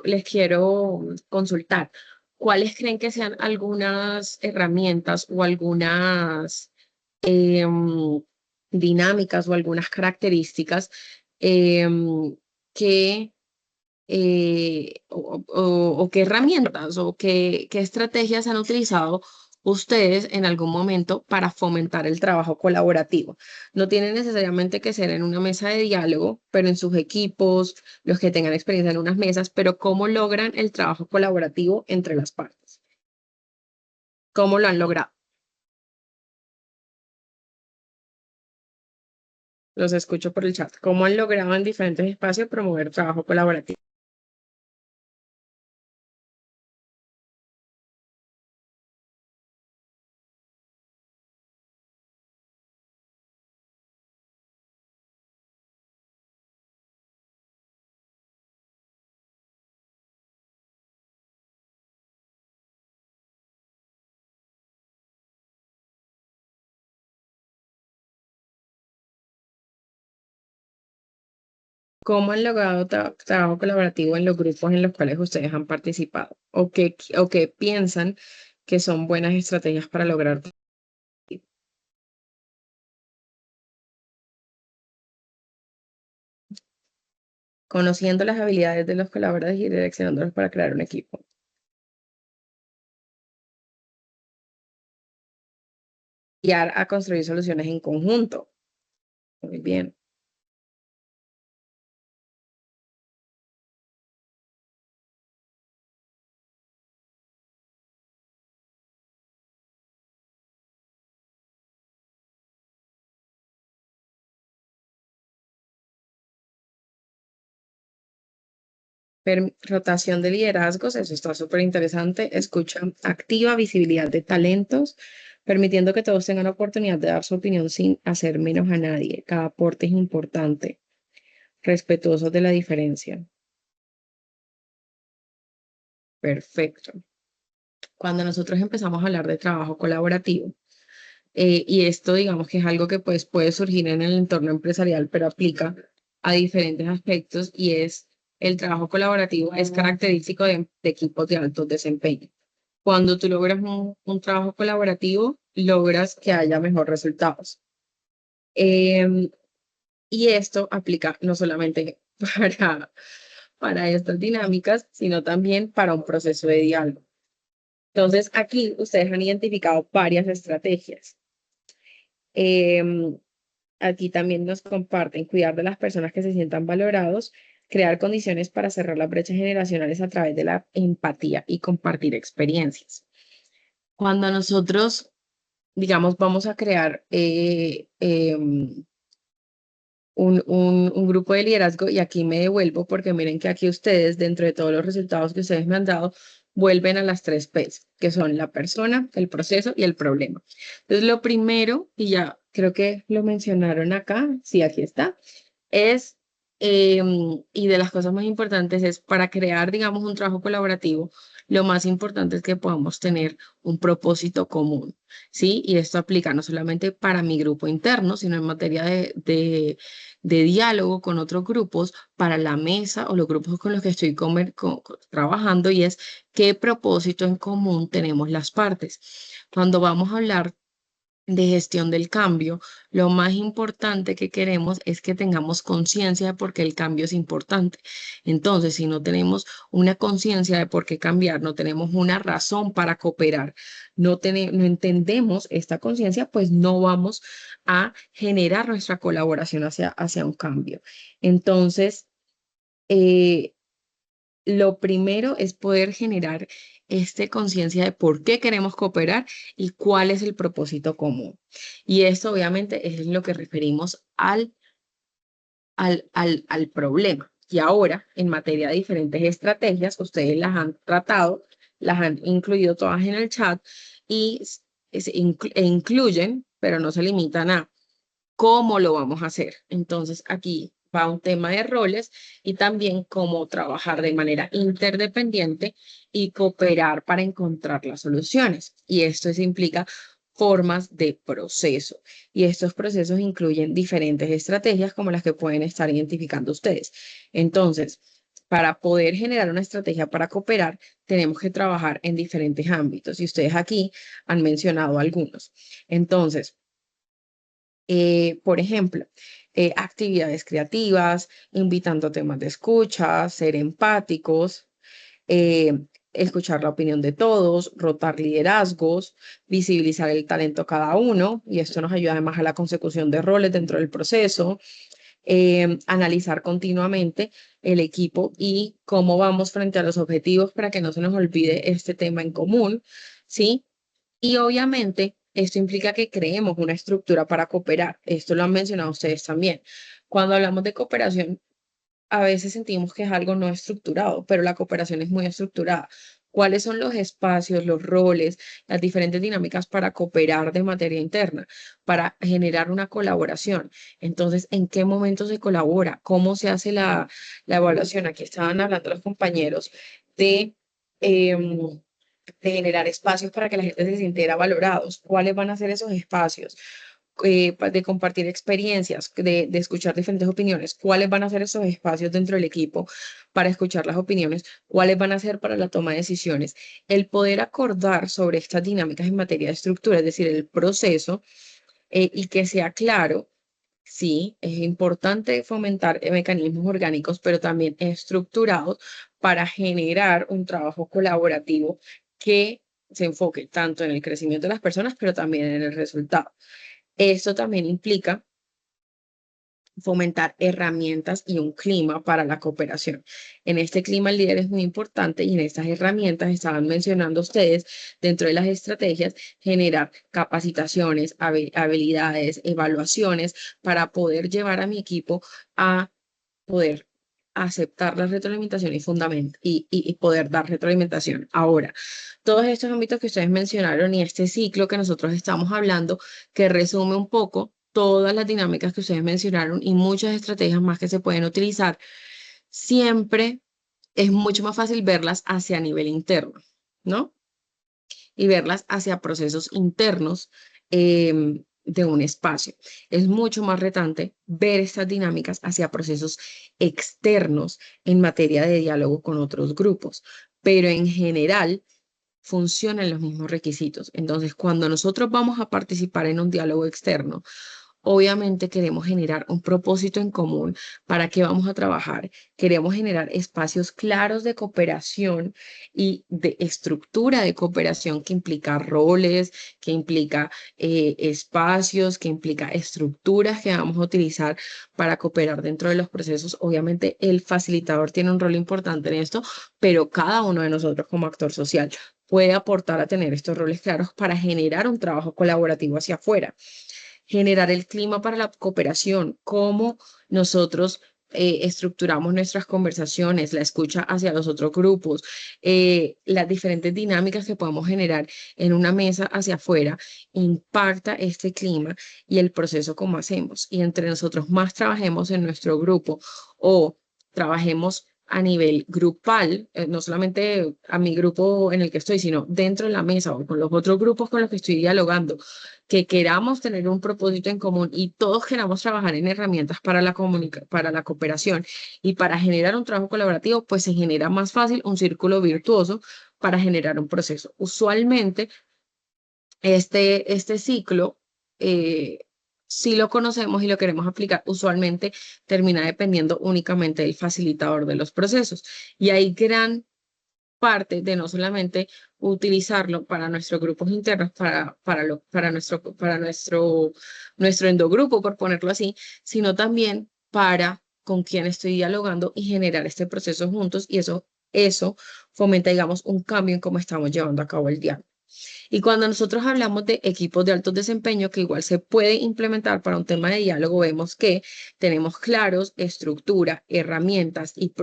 consultar cuáles creen que sean algunas herramientas o algunas dinámicas o algunas características que o qué herramientas o qué estrategias han utilizado ustedes en algún momento para fomentar el trabajo colaborativo. No tiene necesariamente que ser en una mesa de diálogo, pero en sus equipos, los que tengan experiencia en unas mesas, pero cómo logran el trabajo colaborativo entre las partes. ¿Cómo lo han logrado? Los escucho por el chat. ¿Cómo han logrado en diferentes espacios promover trabajo colaborativo? ¿Cómo han logrado trabajo colaborativo en los grupos en los cuales ustedes han participado? ¿O qué piensan que son buenas estrategias para lograr? Conociendo las habilidades de los colaboradores y direccionándolos para crear un equipo. Guiar a construir soluciones en conjunto. Muy bien. Rotación de liderazgos, eso está súper interesante. Escucha activa, visibilidad de talentos, permitiendo que todos tengan la oportunidad de dar su opinión sin hacer menos a nadie. Cada aporte es importante, respetuosos de la diferencia. Perfecto. Cuando nosotros empezamos a hablar de trabajo colaborativo, y esto digamos que es algo que pues puede surgir en el entorno empresarial, pero aplica a diferentes aspectos y es el trabajo colaborativo es característico de equipos de alto desempeño. Cuando tú logras un trabajo colaborativo, logras que haya mejores resultados. Em, y esto aplica no solamente para estas dinámicas, sino también para un proceso de diálogo. Entonces, aquí ustedes han identificado varias estrategias. Em, Aquí también nos comparten cuidar de las personas que se sientan valorados, crear condiciones para cerrar las brechas generacionales a través de la empatía y compartir experiencias. Cuando nosotros, digamos, vamos a crear un grupo de liderazgo y aquí me devuelvo porque miren que aquí ustedes, dentro de todos los resultados que ustedes me han dado, vuelven a las 3 P's, que son la persona, el proceso y el problema. Entonces, lo primero, y ya creo que lo mencionaron acá, sí, aquí está, es, y de las cosas más importantes es para crear, digamos, un trabajo colaborativo, lo más importante es que podamos tener un propósito común, ¿sí? Y esto aplica no solamente para mi grupo interno, sino en materia de diálogo con otros grupos, para la mesa o los grupos con los que estoy trabajando, y es qué propósito en común tenemos las partes. Cuando vamos a hablar de gestión del cambio, lo más importante que queremos es que tengamos conciencia de por qué el cambio es importante. Entonces, si no tenemos una conciencia de por qué cambiar, no tenemos una razón para cooperar, no entendemos esta conciencia, pues no vamos a generar nuestra colaboración hacia un cambio. Entonces, eh, lo primero es poder generar esta conciencia de por qué queremos cooperar y cuál es el propósito común. Y esto obviamente es lo que referimos al problema. Y ahora, en materia de diferentes estrategias, ustedes las han tratado, las han incluido todas en el chat y incluyen, pero no se limitan a cómo lo vamos a hacer. Entonces, aquí va un tema de roles y también cómo trabajar de manera interdependiente y cooperar para encontrar las soluciones. Y esto implica formas de proceso. Y estos procesos incluyen diferentes estrategias como las que pueden estar identificando ustedes. Entonces, para poder generar una estrategia para cooperar, tenemos que trabajar en diferentes ámbitos. Y ustedes aquí han mencionado algunos. Entonces, por ejemplo, actividades creativas, invitando a temas de escucha, ser empáticos, eh, escuchar la opinión de todos, rotar liderazgos, visibilizar el talento de cada uno, y esto nos ayuda además a la consecución de roles dentro del proceso, analizar continuamente el equipo y cómo vamos frente a los objetivos para que no se nos olvide este tema en común, ¿sí? Y obviamente esto implica que creemos una estructura para cooperar. Esto lo han mencionado ustedes también. Cuando hablamos de cooperación, a veces sentimos que es algo no estructurado, pero la cooperación es muy estructurada. ¿Cuáles son los espacios, los roles, las diferentes dinámicas para cooperar de materia interna, para generar una colaboración? Entonces, ¿en qué momento se colabora? ¿Cómo se hace la evaluación? Aquí estaban hablando los compañeros de, em, de generar espacios para que la gente se sintiera valorados. ¿Cuáles van a ser esos espacios? De compartir experiencias, de escuchar diferentes opiniones, cuáles van a ser esos espacios dentro del equipo para escuchar las opiniones, cuáles van a ser para la toma de decisiones, el poder acordar sobre estas dinámicas en materia de estructura, es decir, el proceso, y que sea claro. Sí, es importante fomentar mecanismos orgánicos, pero también estructurados para generar un trabajo colaborativo que se enfoque tanto en el crecimiento de las personas, pero también en el resultado. Esto también implica fomentar herramientas y un clima para la cooperación. En este clima el líder es muy importante y en estas herramientas estaban mencionando ustedes dentro de las estrategias generar capacitaciones, habilidades, evaluaciones para poder llevar a mi equipo a poder aceptar la retroalimentación y poder dar retroalimentación. Ahora, todos estos ámbitos que ustedes mencionaron y este ciclo que nosotros estamos hablando, que resume un poco todas las dinámicas que ustedes mencionaron y muchas estrategias más que se pueden utilizar, siempre es mucho más fácil verlas hacia nivel interno, ¿no? Y verlas hacia procesos internos de un espacio. Es mucho más retante ver estas dinámicas hacia procesos externos en materia de diálogo con otros grupos, pero en general funcionan los mismos requisitos. Entonces, cuando nosotros vamos a participar en un diálogo externo, obviamente queremos generar un propósito en común. ¿Para qué vamos a trabajar? Queremos generar espacios claros de cooperación y de estructura de cooperación que implica roles, que implica espacios, que implica estructuras que vamos a utilizar para cooperar dentro de los procesos. Obviamente el facilitador tiene un rol importante en esto, pero cada uno de nosotros como actor social puede aportar a tener estos roles claros para generar un trabajo colaborativo hacia afuera, generar el clima para la cooperación, cómo nosotros estructuramos nuestras conversaciones, la escucha hacia los otros grupos, las diferentes dinámicas que podemos generar en una mesa hacia afuera, impacta este clima y el proceso como hacemos. Y entre nosotros más trabajemos en nuestro grupo o trabajemos a nivel grupal, no solamente a mi grupo en el que estoy, sino dentro de la mesa o con los otros grupos con los que estoy dialogando, que queramos tener un propósito en común y todos queramos trabajar en herramientas para para la cooperación y para generar un trabajo colaborativo, pues se genera más fácil un círculo virtuoso para generar un proceso. Usualmente, este ciclo si lo conocemos y lo queremos aplicar, usualmente termina dependiendo únicamente del facilitador de los procesos. Y hay gran parte de no solamente utilizarlo para nuestros grupos internos, nuestro endogrupo, por ponerlo así, sino también para con quién estoy dialogando y generar este proceso juntos y eso fomenta, digamos, un cambio en cómo estamos llevando a cabo el diálogo. Y cuando nosotros hablamos de equipos de alto desempeño, que igual se puede implementar para un tema de diálogo, vemos que tenemos claros estructura, herramientas y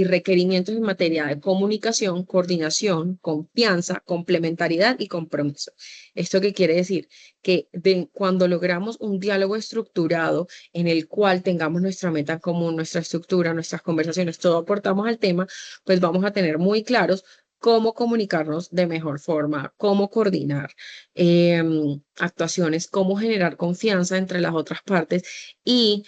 requerimientos en materia de comunicación, coordinación, confianza, complementariedad y compromiso. ¿Esto qué quiere decir? Que cuando logramos un diálogo estructurado en el cual tengamos nuestra meta común, nuestra estructura, nuestras conversaciones, todo aportamos al tema, pues vamos a tener muy claros cómo comunicarnos de mejor forma, cómo coordinar actuaciones, cómo generar confianza entre las otras partes y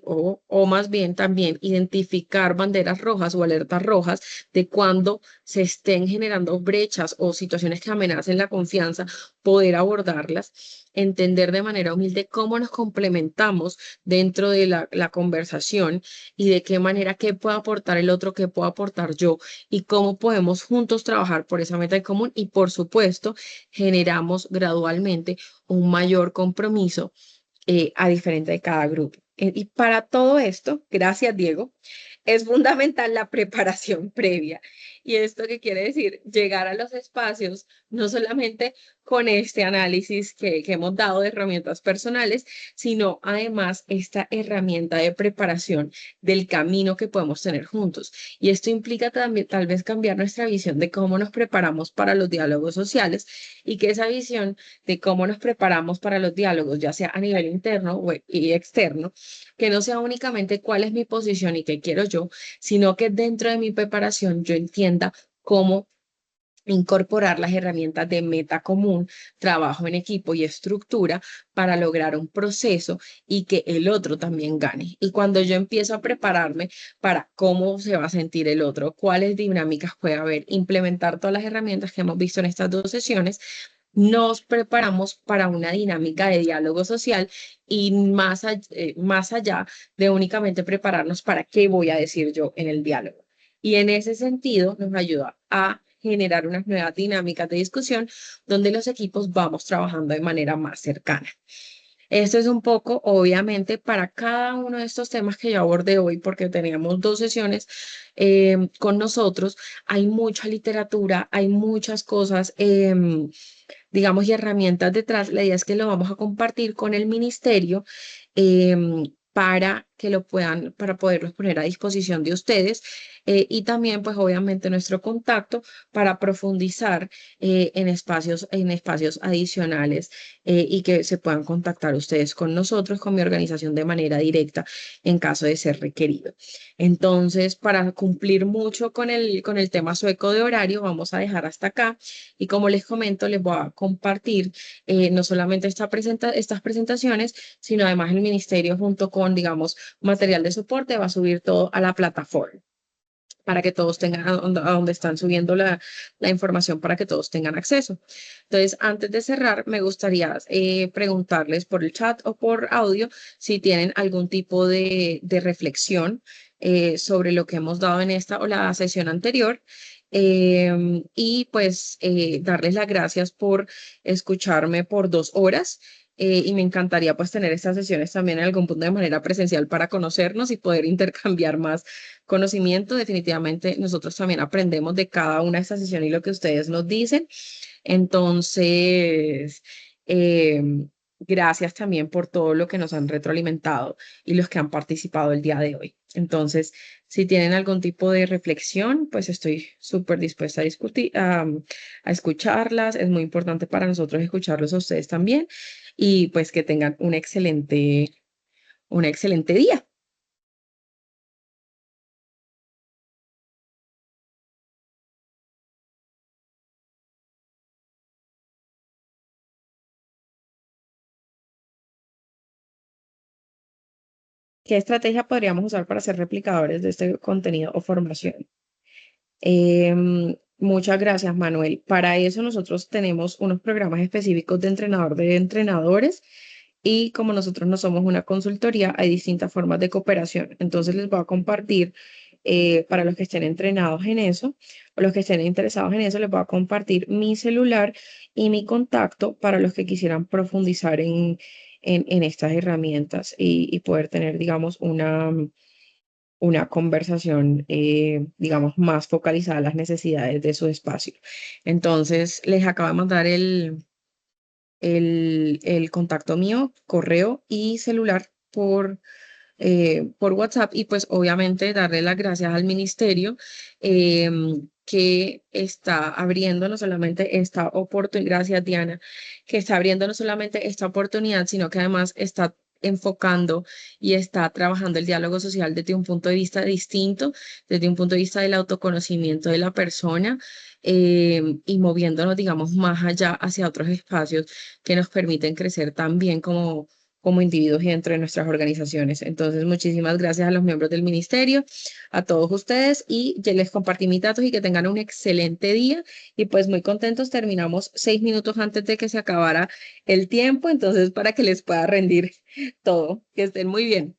o más bien también identificar banderas rojas o alertas rojas de cuando se estén generando brechas o situaciones que amenacen la confianza, poder abordarlas, entender de manera humilde cómo nos complementamos dentro de la conversación y de qué manera, qué puede aportar el otro, qué puedo aportar yo y cómo podemos juntos trabajar por esa meta en común y por supuesto generamos gradualmente un mayor compromiso a diferente de cada grupo. Y para todo esto, gracias Diego, es fundamental la preparación previa. ¿Y esto qué quiere decir? Llegar a los espacios no solamente con este análisis que hemos dado de herramientas personales, sino además esta herramienta de preparación del camino que podemos tener juntos. Y esto implica también tal vez cambiar nuestra visión de cómo nos preparamos para los diálogos sociales y que esa visión de cómo nos preparamos para los diálogos, ya sea a nivel interno y externo, que no sea únicamente cuál es mi posición y qué quiero yo, sino que dentro de mi preparación yo entienda cómo incorporar las herramientas de meta común, trabajo en equipo y estructura para lograr un proceso y que el otro también gane. Y cuando yo empiezo a prepararme para cómo se va a sentir el otro, cuáles dinámicas puede haber, implementar todas las herramientas que hemos visto en estas dos sesiones, nos preparamos para una dinámica de diálogo social y más allá de únicamente prepararnos para qué voy a decir yo en el diálogo. Y en ese sentido nos ayuda a generar unas nuevas dinámicas de discusión donde los equipos vamos trabajando de manera más cercana. Esto es un poco, obviamente, para cada uno de estos temas que yo abordé hoy, porque teníamos dos sesiones con nosotros. Hay mucha literatura, hay muchas cosas, digamos, y herramientas detrás. La idea es que lo vamos a compartir con el ministerio para que lo puedan, para poderlos poner a disposición de ustedes y también, pues, obviamente, nuestro contacto para profundizar en espacios adicionales y que se puedan contactar ustedes con nosotros, con mi organización de manera directa en caso de ser requerido. Entonces, para cumplir mucho con el tema sueco de horario, vamos a dejar hasta acá. Y como les comento, les voy a compartir no solamente estas presentaciones, sino además el ministerio junto con, digamos, material de soporte va a subir todo a la plataforma para que todos tengan a donde están subiendo la información para que todos tengan acceso. Entonces, antes de cerrar, me gustaría preguntarles por el chat o por audio si tienen algún tipo de reflexión sobre lo que hemos dado en esta o la sesión anterior. Y pues darles las gracias por escucharme por 2 horas. Y me encantaría pues tener estas sesiones también en algún punto de manera presencial para conocernos y poder intercambiar más conocimiento. Definitivamente nosotros también aprendemos de cada una de estas sesiones y lo que ustedes nos dicen. Entonces, gracias también por todo lo que nos han retroalimentado y los que han participado el día de hoy. Entonces, si tienen algún tipo de reflexión, pues estoy súper dispuesta a discutir, a escucharlas. Es muy importante para nosotros escucharlos a ustedes también y pues que tengan un excelente día. ¿Qué estrategia podríamos usar para ser replicadores de este contenido o formación? Muchas gracias, Manuel. Para eso nosotros tenemos unos programas específicos de entrenador de entrenadores y como nosotros no somos una consultoría, hay distintas formas de cooperación. Entonces les voy a compartir, para los que estén entrenados en eso o los que estén interesados en eso, les voy a compartir mi celular y mi contacto para los que quisieran profundizar en estas herramientas y poder tener, digamos, una conversación, digamos, más focalizada a las necesidades de su espacio. Entonces, les acabo de mandar el contacto mío, correo y celular por WhatsApp y pues obviamente darle las gracias al ministerio que está abriendo no solamente esta oportunidad, gracias Diana, que está abriendo no solamente esta oportunidad, sino que además está enfocando y está trabajando el diálogo social desde un punto de vista distinto, desde un punto de vista del autoconocimiento de la persona y moviéndonos, digamos, más allá hacia otros espacios que nos permiten crecer también como individuos y dentro de nuestras organizaciones. Entonces, muchísimas gracias a los miembros del ministerio, a todos ustedes y ya les compartí mis datos y que tengan un excelente día y pues muy contentos, terminamos 6 minutos antes de que se acabara el tiempo, entonces para que les pueda rendir todo, que estén muy bien.